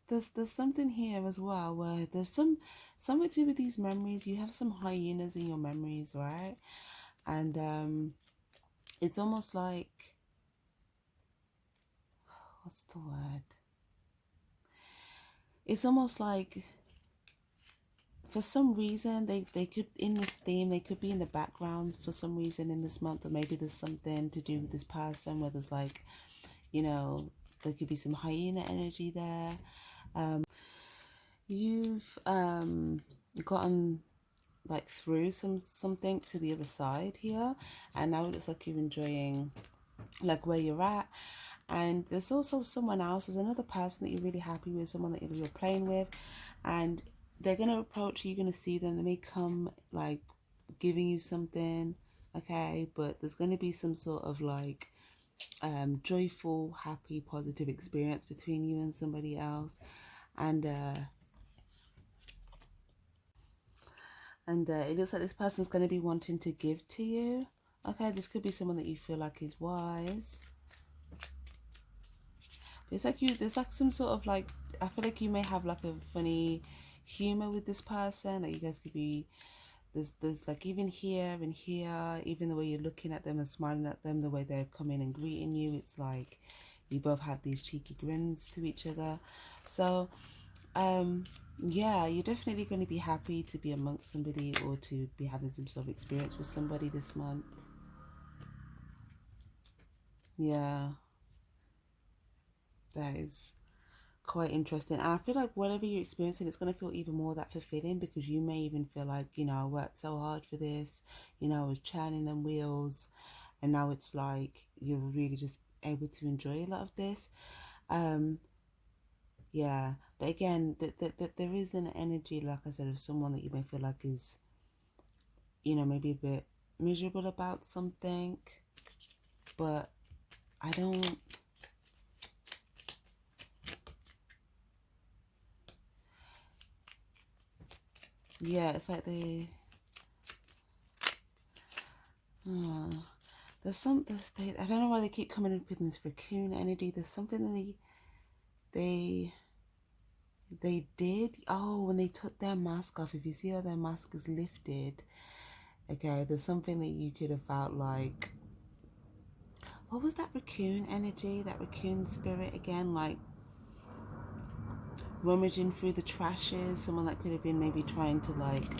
there's something here as well where there's something to do with these memories. You have some hyenas in your memories, right? And it's almost like, what's the word, it's almost like for some reason they could, in this theme, they could be in the background for some reason in this month, or maybe there's something to do with this person where there's like, you know, there could be some hyena energy there. You've gotten like through something to the other side here, and now it looks like you're enjoying like where you're at. And there's also someone else, there's another person that you're really happy with, someone that you're playing with, and they're going to approach you, you're going to see them, they may come like giving you something, okay, but there's going to be some sort of like joyful, happy, positive experience between you and somebody else. And it looks like this person's going to be wanting to give to you, okay. This could be someone that you feel like is wise. It's like there's like some sort of like, I feel like you may have like a funny humor with this person. Like you guys could be, there's like even here and here, even the way you're looking at them and smiling at them, the way they're coming and greeting you, it's like you both have these cheeky grins to each other. So yeah, you're definitely going to be happy to be amongst somebody, or to be having some sort of experience with somebody this month. Yeah, that is quite interesting. And I feel like whatever you're experiencing, it's going to feel even more that fulfilling, because you may even feel like, you know, I worked so hard for this, you know, I was churning them wheels, and now it's like you're really just able to enjoy a lot of this. Um, yeah, but again, there is an energy, like I said, of someone that you may feel like is you know, maybe a bit miserable about something, but I don't, yeah, it's like there's some, I don't know why they keep coming up with this raccoon energy. There's something that they did. Oh, when they took their mask off, if you see how their mask is lifted, okay, there's something that you could have felt like, what was that raccoon energy, that raccoon spirit again? Like rummaging through the trashes, someone that could have been maybe trying to like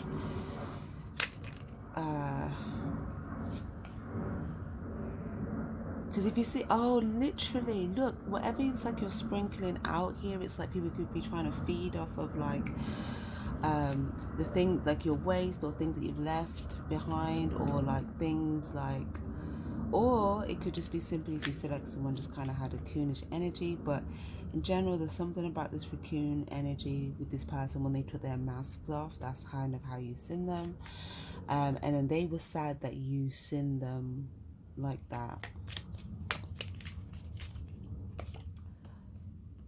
because if you see, oh, literally, look, whatever it's like you're sprinkling out here, it's like people could be trying to feed off of like the thing, like your waste or things that you've left behind, or like things like, or it could just be simply if you feel like someone just kind of had a coonish energy. But in general, there's something about this raccoon energy with this person when they took their masks off. That's kind of how you sin them. And then they were sad that you sin them like that.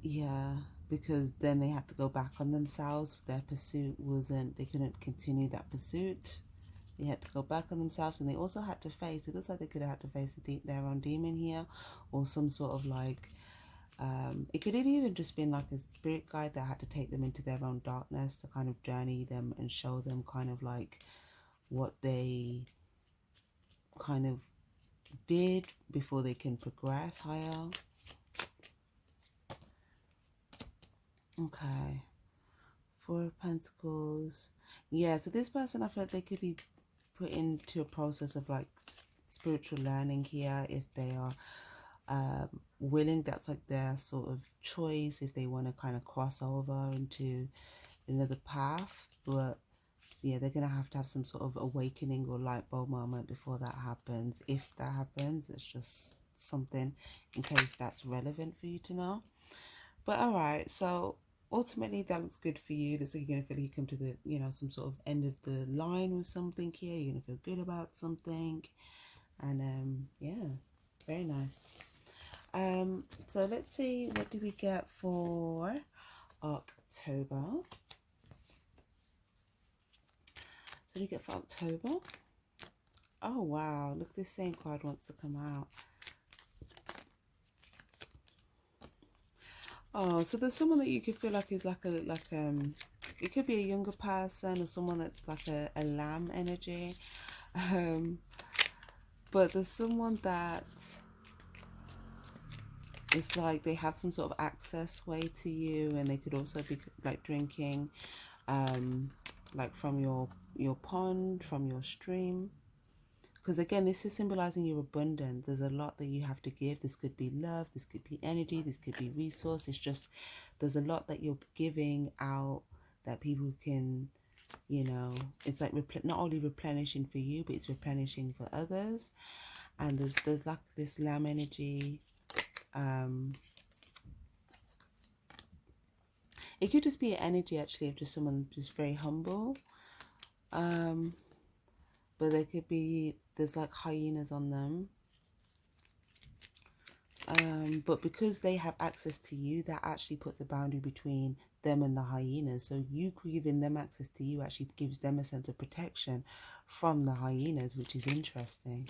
Yeah, because then they had to go back on themselves. Their pursuit wasn't, they couldn't continue that pursuit. They had to go back on themselves, and they also had to face, it looks like they could have had to face their own demon here, or some sort of like, it could have even just been like a spirit guide that had to take them into their own darkness to kind of journey them and show them kind of like what they kind of did before they can progress higher. Okay. Four of Pentacles. Yeah, so this person, I feel like they could be put into a process of like spiritual learning here if they are willing. That's like their sort of choice if they want to kind of cross over into another path. But yeah, they're going to have some sort of awakening or light bulb moment before that happens. If that happens, it's just something in case that's relevant for you to know. But all right, so ultimately that looks good for you. Looks like you're gonna feel like you come to the, you know, some sort of end of the line with something here. You're gonna feel good about something, and yeah, very nice. So let's see, what do we get for October? So we get for October. Oh wow, look, this same card wants to come out. Oh, so there's someone that you could feel like is like it could be a younger person or someone that's like a lamb energy. But there's someone that it's like they have some sort of access way to you, and they could also be like drinking like from your pond, from your stream. Because again, this is symbolizing your abundance. There's a lot that you have to give. This could be love, this could be energy, this could be resource. It's just, there's a lot that you're giving out that people can, you know, it's like not only replenishing for you, but it's replenishing for others. And there's like this lamb energy. It could just be an energy actually of just someone just very humble. But there could be, there's like hyenas on them. But because they have access to you, that actually puts a boundary between them and the hyenas. So you giving them access to you actually gives them a sense of protection from the hyenas, which is interesting.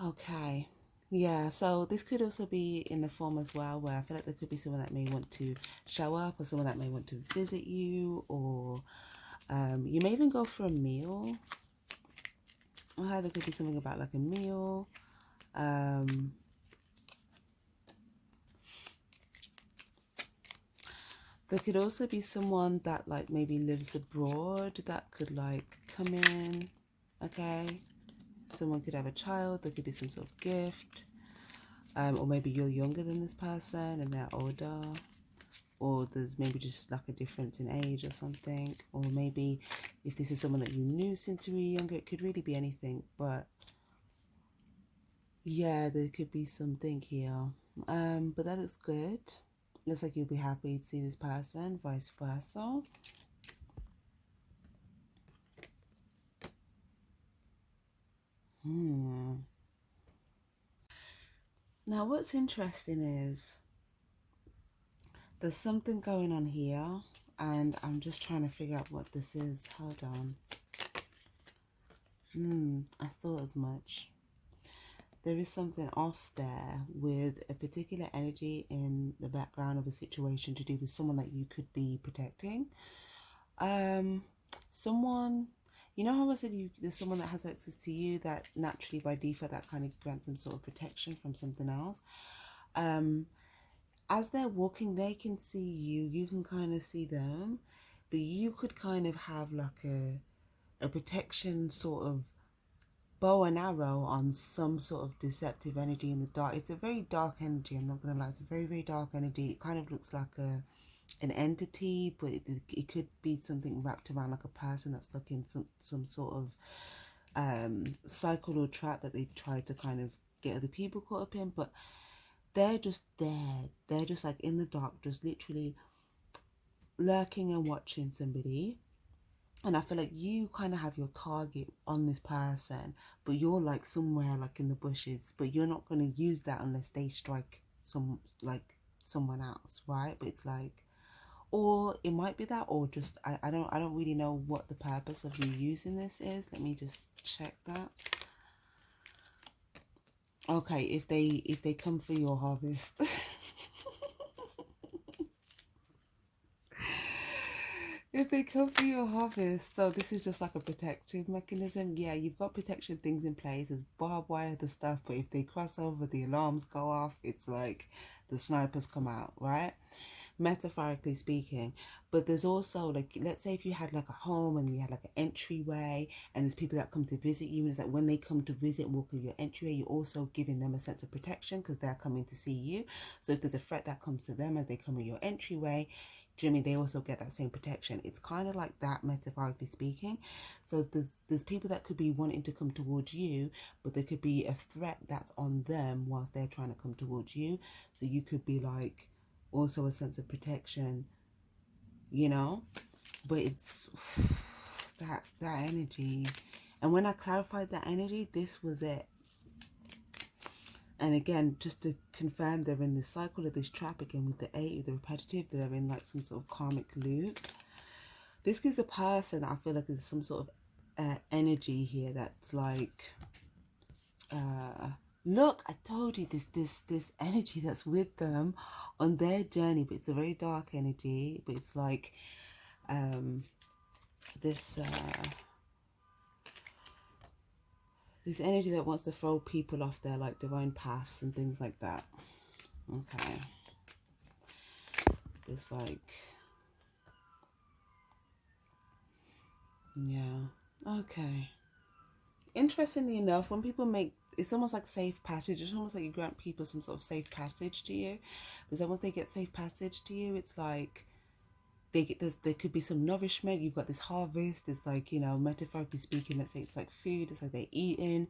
Okay. Yeah, so this could also be in the form as well, where I feel like there could be someone that may want to show up, or someone that may want to visit you, or you may even go for a meal. Okay, there could be something about like a meal. There could also be someone that like maybe lives abroad that could like come in. Okay, someone could have a child. There could be some sort of gift. Or maybe you're younger than this person and they're older, or there's maybe just like a difference in age or something. Or maybe if this is someone that you knew since you were younger, it could really be anything. But yeah, there could be something here. But that looks good. Looks like you'll be happy to see this person, vice versa. Now, what's interesting is there's something going on here, and I'm just trying to figure out what this is. Hold on. I thought as much. There is something off there with a particular energy in the background of a situation to do with someone that you could be protecting. Someone, you know how I said there's someone that has access to you that naturally by default that kind of grants them sort of protection from something else. As they're walking, they can see you, you can kind of see them, but you could kind of have like a protection sort of bow and arrow on some sort of deceptive energy in the dark. It's a very dark energy, I'm not gonna lie. It's a very, very dark energy. It kind of looks like an entity, but it could be something wrapped around like a person that's stuck in some sort of cycle or trap that they try to kind of get other people caught up in. But they're just there. They're just like in the dark, just literally lurking and watching somebody. And I feel like you kind of have your target on this person, but you're like somewhere like in the bushes, but you're not going to use that unless they strike someone else, right? But it's like, or it might be that, or just I don't really know what the purpose of you using this is. Let me just check that. Okay, if they come for your harvest. If they come for your harvest, so this is just like a protective mechanism. Yeah, you've got protection things in place. There's barbed wire, the stuff, but if they cross over, the alarms go off. It's like the snipers come out, right? Metaphorically speaking. But there's also like, let's say if you had like a home and you had like an entryway and there's people that come to visit you, and it's like when they come to visit and walk through your entryway, you're also giving them a sense of protection because they're coming to see you. So if there's a threat that comes to them as they come in your entryway, Jimmy, they also get that same protection. It's kind of like that, metaphorically speaking. So there's people that could be wanting to come towards you, but there could be a threat that's on them whilst they're trying to come towards you. So you could be like also a sense of protection, you know. But it's that energy. And when I clarified that energy, this was it. And again, just to confirm, they're in this cycle of this trap again with the 8, the repetitive. They're in like some sort of karmic loop. This gives a person that I feel like there's some sort of energy here that's like, look, I told you this energy that's with them on their journey, but it's a very dark energy. But it's like this this energy that wants to throw people off their like divine paths and things like that. Okay. It's like, yeah. Okay. Interestingly enough, when people make, it's almost like safe passage. It's almost like you grant people some sort of safe passage to you. Because then once they get safe passage to you, it's like there could be some nourishment. You've got this harvest. It's like, you know, metaphorically speaking, let's say it's like food. It's like they're eating,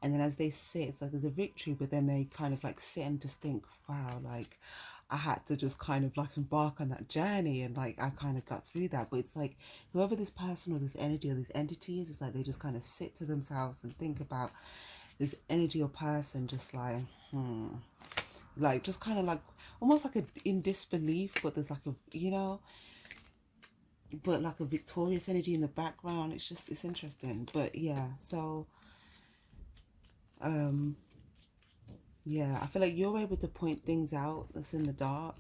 and then as they sit, it's like there's a victory. But then they kind of like sit and just think, wow, like I had to just kind of like embark on that journey, and like I kind of got through that. But it's like whoever this person or this energy or this entity is, it's like they just kind of sit to themselves and think about this energy or person, just like like just kind of like almost like in disbelief, but there's like a, you know, but like a victorious energy in the background. It's just, it's interesting. But yeah, so yeah, I feel like you're able to point things out that's in the dark.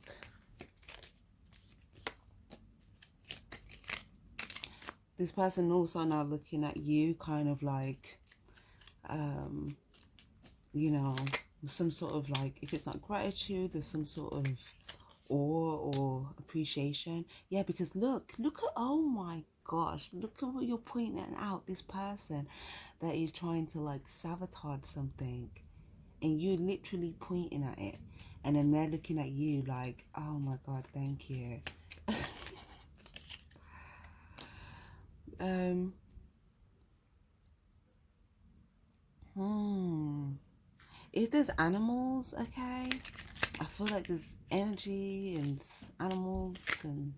This person also now looking at you kind of like you know, some sort of like, if it's not gratitude, there's some sort of awe or appreciation. Yeah, because look at, oh my gosh, look at what you're pointing out. This person that is trying to like sabotage something, and you literally pointing at it, and then they're looking at you like, oh my god, thank you. If there's animals, okay, I feel like there's energy and animals and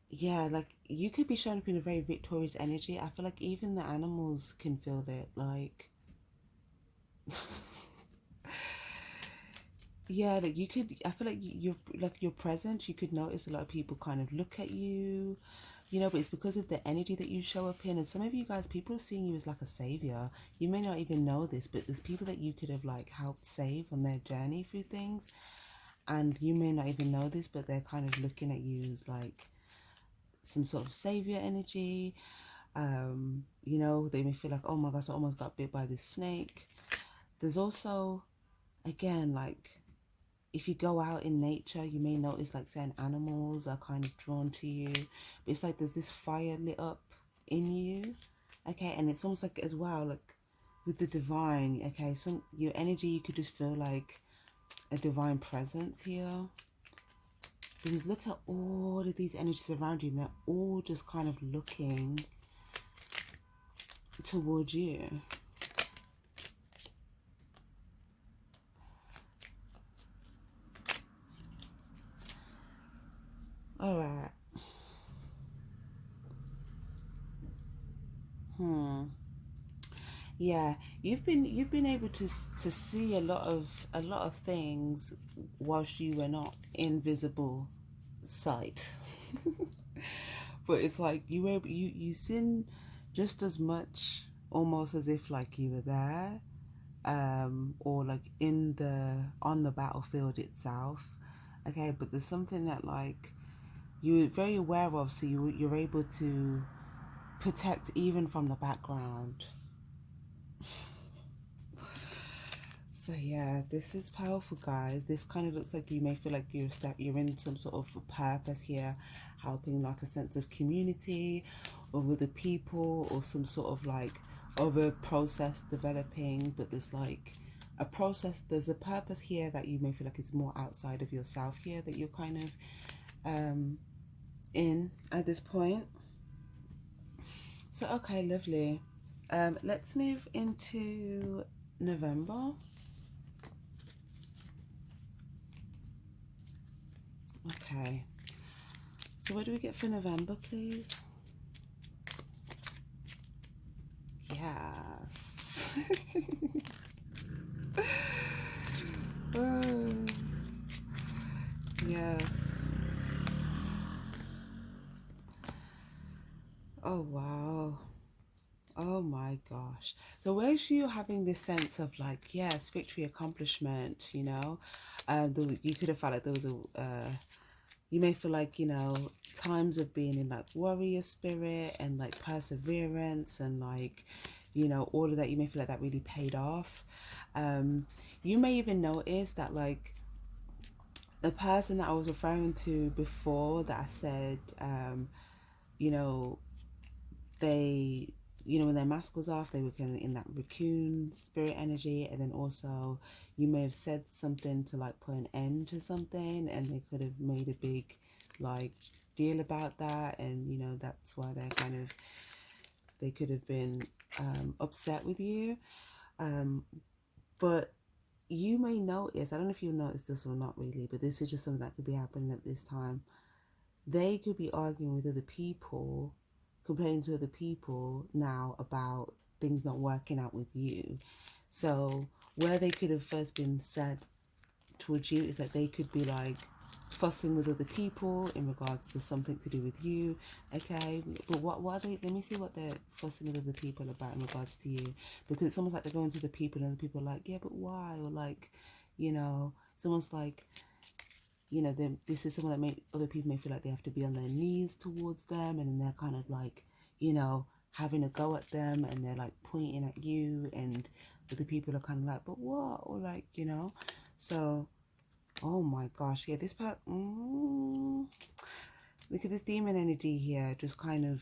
yeah, like you could be showing up in a very victorious energy. I feel like even the animals can feel that. Like, yeah, like you could. I feel like you're like your presence. You could notice a lot of people kind of look at you, you know. But it's because of the energy that you show up in. And some of you guys, people are seeing you as like a savior. You may not even know this, but there's people that you could have like helped save on their journey through things, and you may not even know this, but they're kind of looking at you as like some sort of savior energy. You know, they may feel like, oh my gosh, I almost got bit by this snake. There's also, again, like if you go out in nature, you may notice like certain animals are kind of drawn to you. But it's like there's this fire lit up in you, okay? And it's almost like as well, like with the divine, okay? Some your energy, you could just feel like a divine presence here. Because look at all of these energies around you, and they're all just kind of looking towards you. All right. Yeah, you've been able to see a lot of things whilst you were not in visible sight. But it's like you were you seen just as much almost as if like you were there, or like in the on the battlefield itself. Okay, but there's something that like you're very aware of, so you're able to protect even from the background. So yeah, this is powerful, guys. This kind of looks like you may feel like you're in some sort of purpose here, helping like a sense of community or with the people, or some sort of like other process developing. But there's like a process, there's a purpose here that you may feel like it's more outside of yourself here, that you're kind of in at this point. So okay, lovely. Let's move into November. Okay. So what do we get for November, please? Yes. Oh, yes. Oh, wow. Oh my gosh. So where's you having this sense of like, yes, victory, accomplishment, you know? You could have felt like there was you may feel like, you know, times of being in like warrior spirit and like perseverance and like, you know, all of that, you may feel like that really paid off. You may even notice that like the person that I was referring to before, that I said, you know, they, you know, when their mask was off, they were kind of in that raccoon spirit energy. And then also you may have said something to like put an end to something, and they could have made a big like deal about that. And, you know, that's why they're kind of, they could have been upset with you. But you may notice, I don't know if you notice this or not really, but this is just something that could be happening at this time. They could be arguing with other people, complaining to other people now about things not working out with you. So where they could have first been said towards you is that they could be like fussing with other people in regards to something to do with you. Okay, but what are they, let me see what they're fussing with other people about in regards to you, because it's almost like they're going to the people and the people are like, yeah, but why? Or like, you know, it's almost like, you know, this is someone that other people may feel like they have to be on their knees towards them, and then they're kind of like, you know, having a go at them, and they're like pointing at you, and other people are kind of like, but what? Or like, you know, so, oh my gosh, yeah, this part, look at this demon energy here, just kind of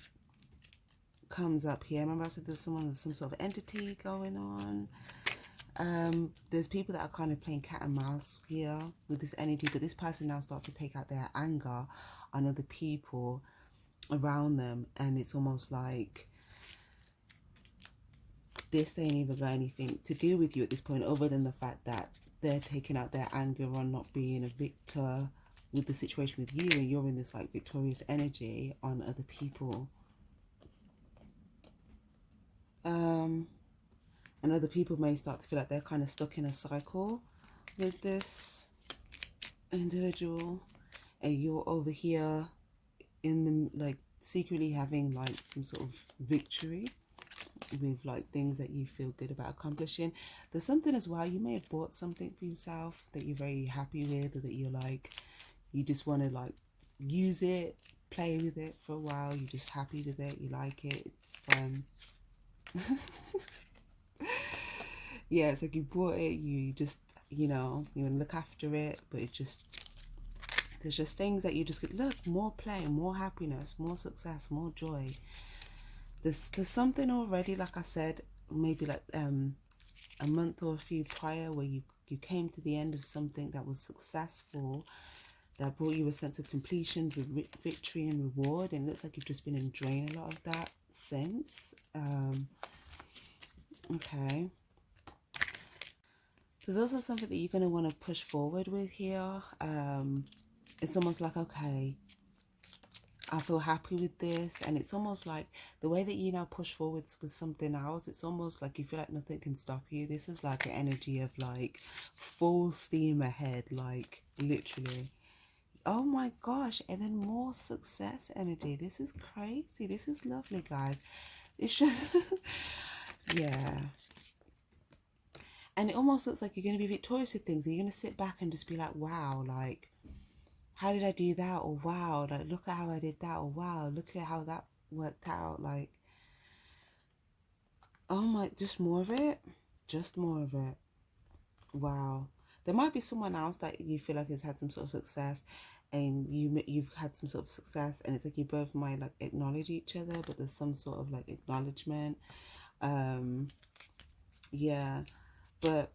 comes up here. Remember I said there's some sort of entity going on. There's people that are kind of playing cat and mouse here with this energy, but this person now starts to take out their anger on other people around them, and it's almost like this ain't even got anything to do with you at this point, other than the fact that they're taking out their anger on not being a victor with the situation with you, and you're in this like victorious energy on other people. And other people may start to feel like they're kind of stuck in a cycle with this individual, and you're over here in the like secretly having like some sort of victory with like things that you feel good about accomplishing. There's something as well, you may have bought something for yourself that you're very happy with, or that you're like, you just want to like use it, play with it for a while, you're just happy with it, you like it, it's fun. Yeah, it's like you bought it, you just, you know, you want to look after it, but it just, there's just things that you just get, look, more play, more happiness, more success, more joy. There's something already, like I said, maybe like a month or a few prior, where you came to the end of something that was successful, that brought you a sense of completion with victory and reward, and it looks like you've just been enjoying a lot of that since. Okay. There's also something that you're going to want to push forward with here. It's almost like, okay, I feel happy with this, and it's almost like the way that you now push forwards with something else, it's almost like you feel like nothing can stop you. This is like an energy of like full steam ahead, like literally. Oh my gosh, and then more success energy. This is crazy. This is lovely, guys. It's just yeah. And it almost looks like you're going to be victorious with things. You're going to sit back and just be like, wow, like, how did I do that? Or wow, like, look at how I did that. Or wow, look at how that worked out. Like, oh my, just more of it. Just more of it. Wow. There might be someone else that you feel like has had some sort of success, and you've had some sort of success, and it's like you both might like acknowledge each other, but there's some sort of like acknowledgement. Yeah. But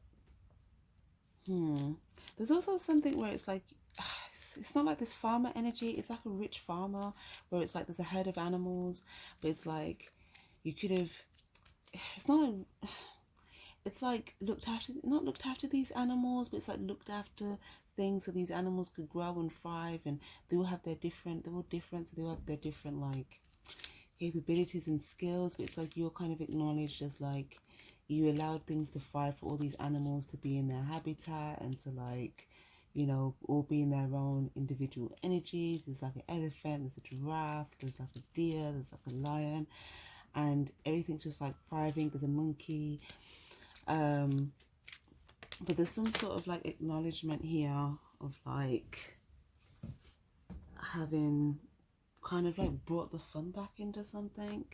there's also something where it's like, it's not like this farmer energy, it's like a rich farmer, where it's like there's a herd of animals, but it's like you could have, it's not like, it's like not looked after these animals, but it's like looked after things so these animals could grow and thrive, and they're all different, so they all have their different like capabilities and skills, but it's like you're kind of acknowledged as like, you allowed things to thrive for all these animals to be in their habitat, and to like, you know, all be in their own individual energies. There's like an elephant, there's a giraffe, there's like a deer, there's like a lion, and everything's just like thriving. There's a monkey. But there's some sort of like acknowledgement here of like having kind of like brought the sun back into something,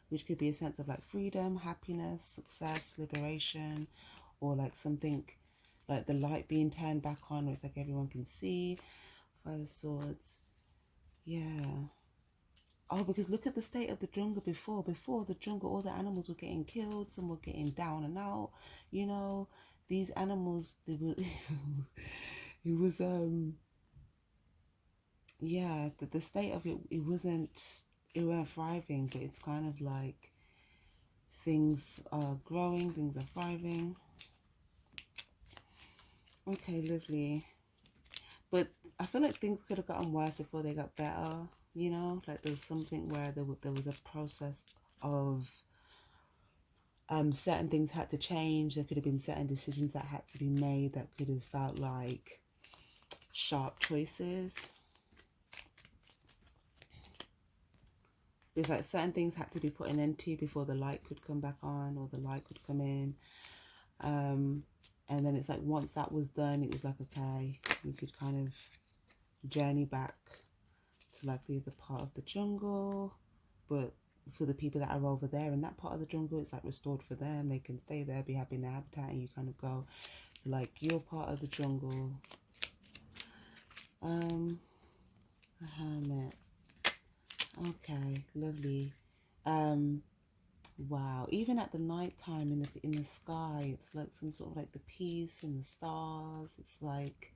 which could be a sense of like freedom, happiness, success, liberation, or like something like the light being turned back on, where it's like everyone can see. Five of Swords. Yeah. Oh, because look at the state of the jungle before. Before the jungle, all the animals were getting killed, some were getting down and out. You know, these animals, they were it was yeah, the state of it, it weren't thriving, but it's kind of like things are growing, things are thriving. Okay, lovely. But I feel like things could have gotten worse before they got better, you know? Like there was something where there was a process of certain things had to change. There could have been certain decisions that had to be made that could have felt like sharp choices. It's like certain things had to be put an end to before the light could come back on, or the light could come in. And then it's like once that was done, it was like, okay, we could kind of journey back to like the other part of the jungle. But for the people that are over there in that part of the jungle, it's like restored for them. They can stay there, be happy in their habitat, and you kind of go to like your part of the jungle. A hermit. Okay, lovely. Wow, even at the night time in the sky, it's like some sort of like the peace and the stars. It's like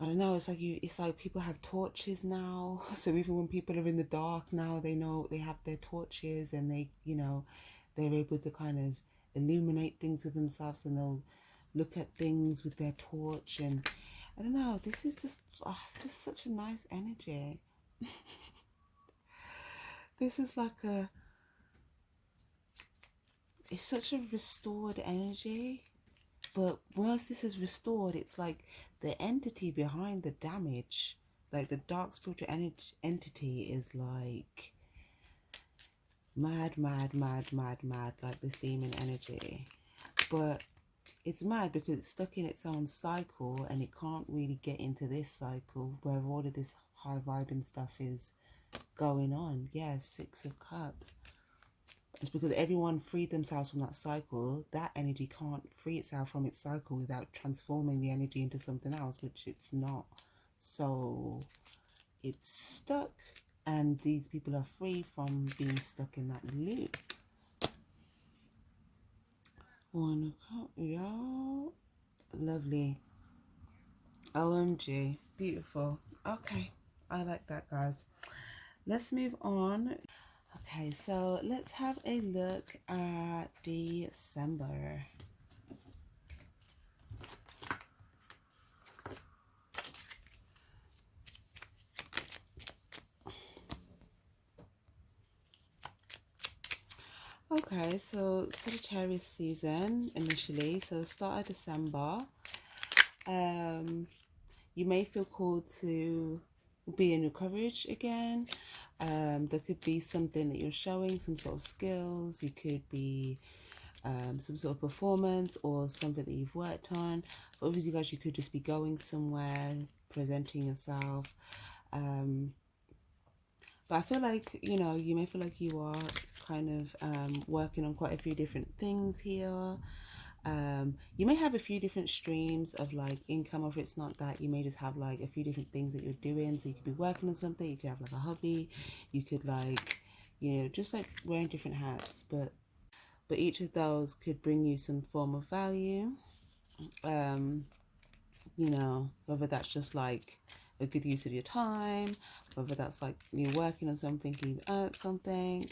I don't know, it's like people have torches now. So even when people are in the dark now, they know they have their torches, and they, you know, they're able to kind of illuminate things with themselves, and they'll look at things with their torch. And I don't know, this is just, oh, this is such a nice energy. This is like it's such a restored energy. But once this is restored, it's like the entity behind the damage, like the dark spiritual entity, is like mad, mad, mad, mad, mad, like this demon energy. But it's mad because it's stuck in its own cycle, and it can't really get into this cycle where all of this high vibing stuff is going on. Yeah, Six of Cups. It's because everyone freed themselves from that cycle. That energy can't free itself from its cycle without transforming the energy into something else, which it's not. So it's stuck, and these people are free from being stuck in that loop. One, yeah, lovely. OMG, beautiful. Okay, I like that, guys. Let's move on. Okay, so let's have a look at December. Okay, so Sagittarius season initially, so start of December. You may feel called to be in your courage again. There could be something that you're showing, some sort of skills. You could be some sort of performance or something that you've worked on. But obviously, guys, you could just be going somewhere, presenting yourself. But I feel like, you know, you may feel like you are kind of working on quite a few different things here. You may have a few different streams of like income, or if it's not that, you may just have like a few different things that you're doing. So you could be working on something, you could have like a hobby, you could like, you know, just like wearing different hats. But each of those could bring you some form of value. You know, whether that's just like a good use of your time, whether that's like you're working on something and you've earned something,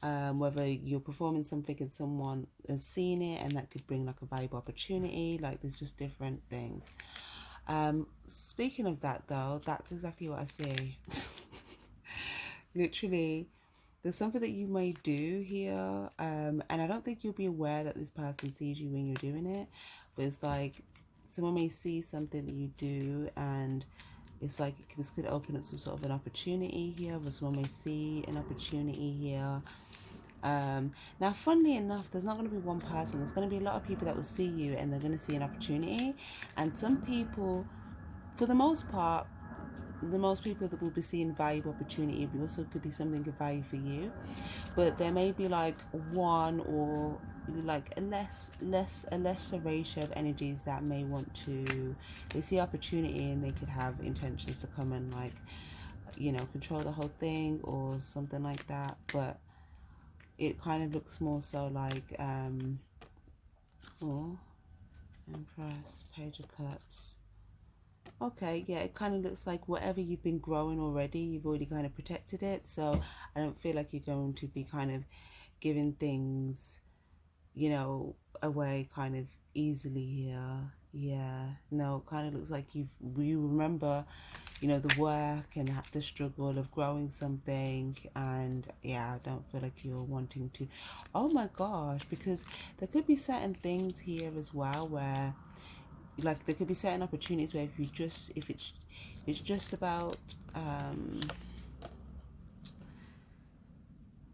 whether you're performing something and someone has seen it and that could bring like a valuable opportunity. Like there's just different things. Speaking of that though, that's exactly what I see. Literally, there's something that you may do here, and I don't think you'll be aware that this person sees you when you're doing it, but it's like someone may see something that you do, and it's like this could open up some sort of an opportunity here, or someone may see an opportunity here. Now, funnily enough, there's not going to be one person. There's going to be a lot of people that will see you, and they're going to see an opportunity. And some people, for the most part, the most people that will be seeing valuable opportunity, but also could be something of value for you. But there may be like one or like a lesser ratio of energies that may want to, they see opportunity and they could have intentions to come and like, you know, control the whole thing or something like that. But it kind of looks more so like oh, Empress, Page of Cups. Okay, yeah, it kind of looks like whatever you've been growing already, you've already kind of protected it. So I don't feel like you're going to be kind of giving things, you know, away kind of easily here. Yeah, no, kind of looks like you remember, you know, the work and the struggle of growing something. And yeah, I don't feel like you're wanting to, oh my gosh, because there could be certain things here as well where like there could be certain opportunities where if it's just about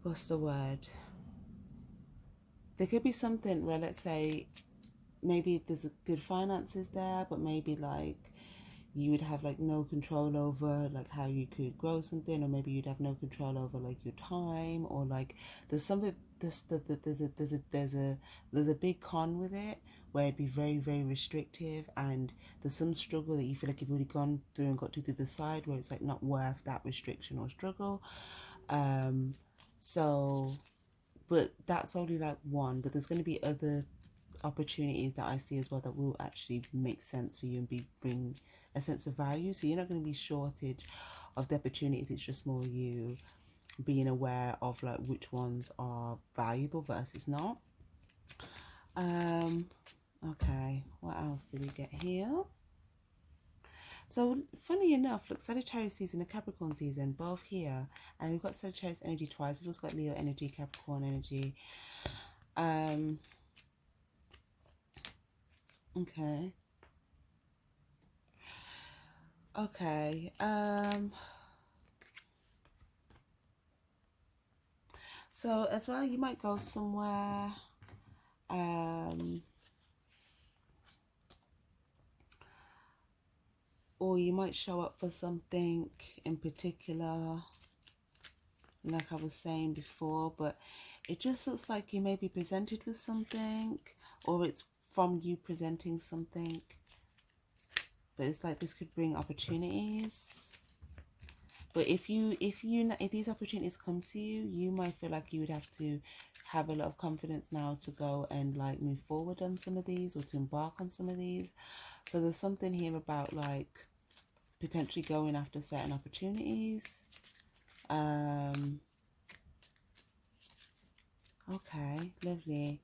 what's the word, there could be something where, let's say, maybe there's a good finances there, but maybe like you would have like no control over like how you could grow something, or maybe you'd have no control over like your time, or like there's something there's a big con with it where it'd be very, very restrictive, and there's some struggle that you feel like you've already gone through and got to the other side where it's like not worth that restriction or struggle. So but that's only like one, but there's going to be other opportunities that I see as well that will actually make sense for you and bring a sense of value. So you're not going to be shortage of the opportunities. It's just more you being aware of like which ones are valuable versus not. Okay, what else did we get here? So funny enough, look, Sagittarius season and Capricorn season both here, and we've got Sagittarius energy twice. We've also got Leo energy, Capricorn energy. Okay. Okay. So as well, you might go somewhere. Or you might show up for something in particular, like I was saying before, but it just looks like you may be presented with something, or it's from you presenting something. But it's like this could bring opportunities. But if these opportunities come to you, you might feel like you would have to have a lot of confidence now to go and like move forward on some of these, or to embark on some of these. So there's something here about like potentially going after certain opportunities. Okay, lovely.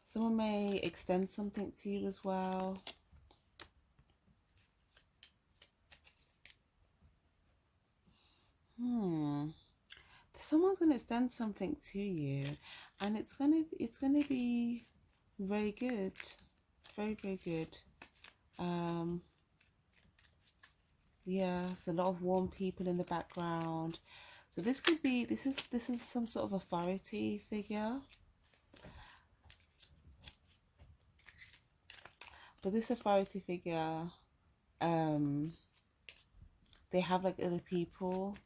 Someone may extend something to you as well. Someone's going to extend something to you, and it's gonna be very good, very, very good. Yeah, it's a lot of warm people in the background. So this could be, this is some sort of authority figure. But this authority figure, they have like other people,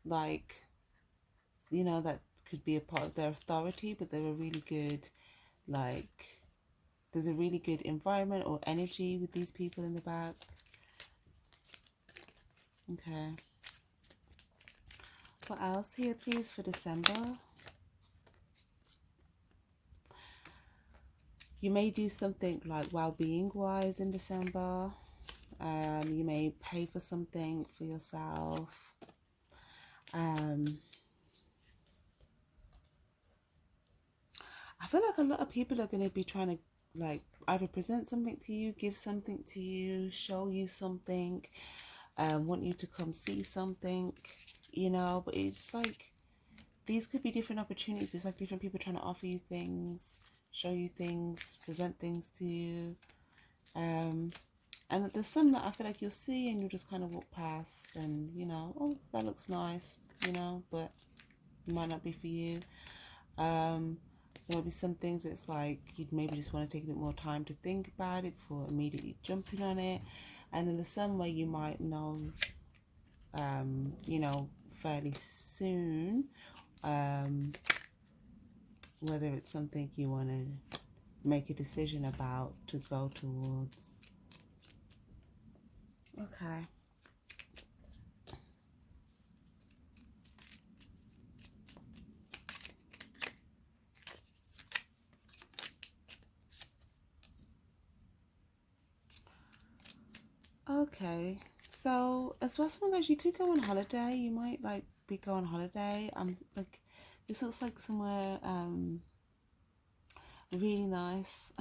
like, you know, that could be a part of their authority, but they're a really good, like, there's a really good environment or energy with these people in the back. Okay. What else here, please, for December? You may do something like well-being wise in December. You may pay for something for yourself. I feel like a lot of people are going to be trying to like either present something to you, give something to you, show you something, want you to come see something, you know. But it's like these could be different opportunities, but it's like different people trying to offer you things, show you things, present things to you. And there's some that I feel like you'll see and you'll just kind of walk past and, you know, oh, that looks nice, you know, but it might not be for you. There might be some things where it's like you'd maybe just want to take a bit more time to think about it before immediately jumping on it. And then there's some where you might know, you know, fairly soon, whether it's something you want to make a decision about to go towards. Okay. Okay. So as well, some guys, you could go on holiday. You might like go on holiday. Like, this looks like somewhere really nice.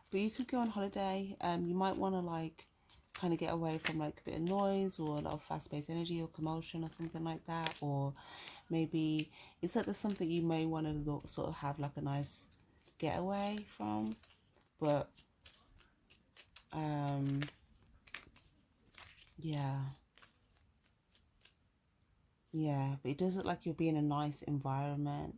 But you could go on holiday. You might want to like kind of get away from like a bit of noise or a lot of fast-paced energy or commotion or something like that. Or maybe it's like there's something you may want to sort of have like a nice getaway from. But yeah, but it does look like you'll be in a nice environment.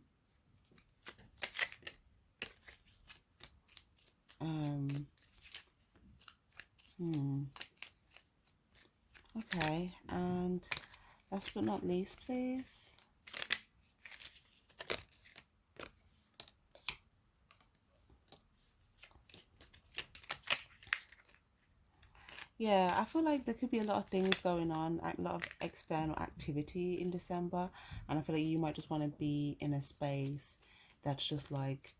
Okay, and last but not least, please. Yeah, I feel like there could be a lot of things going on, a lot of external activity in December, and I feel like you might just want to be in a space that's just like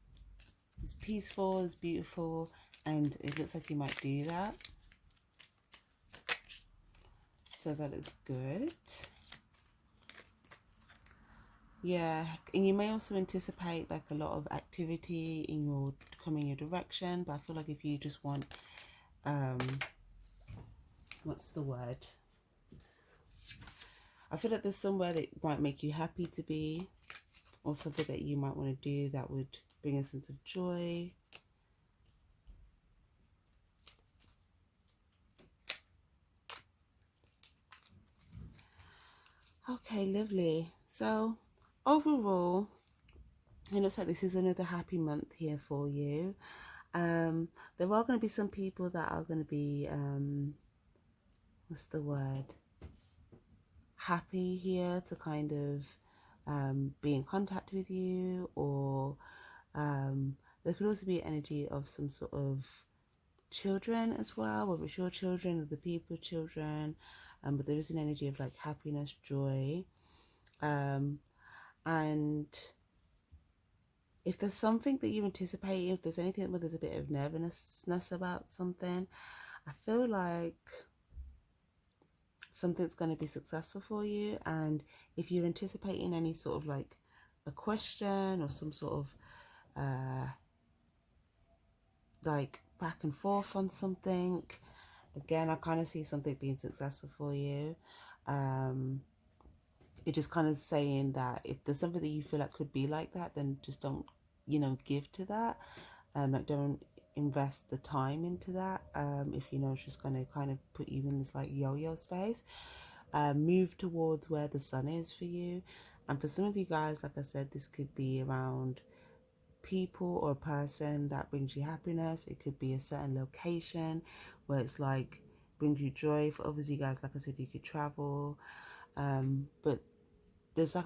it's peaceful, it's beautiful, and it looks like you might do that. So that looks good. Yeah, and you may also anticipate like a lot of activity in your coming your direction, but I feel like if you just want um what's the word? I feel like there's somewhere that might make you happy to be, or something that you might want to do that would bring a sense of joy. Okay, lovely. So overall, it looks like this is another happy month here for you. There are going to be some people that are going to be what's the word? Happy here to kind of be in contact with you, or there could also be energy of some sort of children as well, whether it's your children or the people's children, but there is an energy of like happiness, joy, and if there's something that you anticipate, if there's anything where there's a bit of nervousness about something, I feel like something's going to be successful for you. And if you're anticipating any sort of like a question or some sort of like back and forth on something, again, I kind of see something being successful for you. It's just kind of saying that if there's something that you feel like could be like that, then just don't, give to that. Like don't invest the time into that. If you know it's just going to kind of put you in this like yo-yo space. Move towards where the sun is for you. And for some of you guys, like I said, this could be around people or a person that brings you happiness. It could be a certain location where it's like brings you joy. For others, you guys, like I said, you could travel. But there's like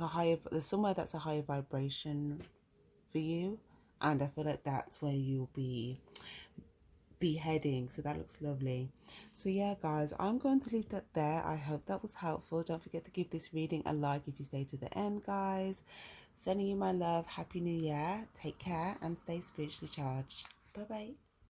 there's somewhere that's a higher vibration for you, and I feel like that's where you'll be heading. So that looks lovely. So yeah, guys, I'm going to leave that there. I hope that was helpful. Don't forget to give this reading a like if you stay to the end, guys. Sending you my love. Happy New Year. Take care and stay spiritually charged. Bye bye.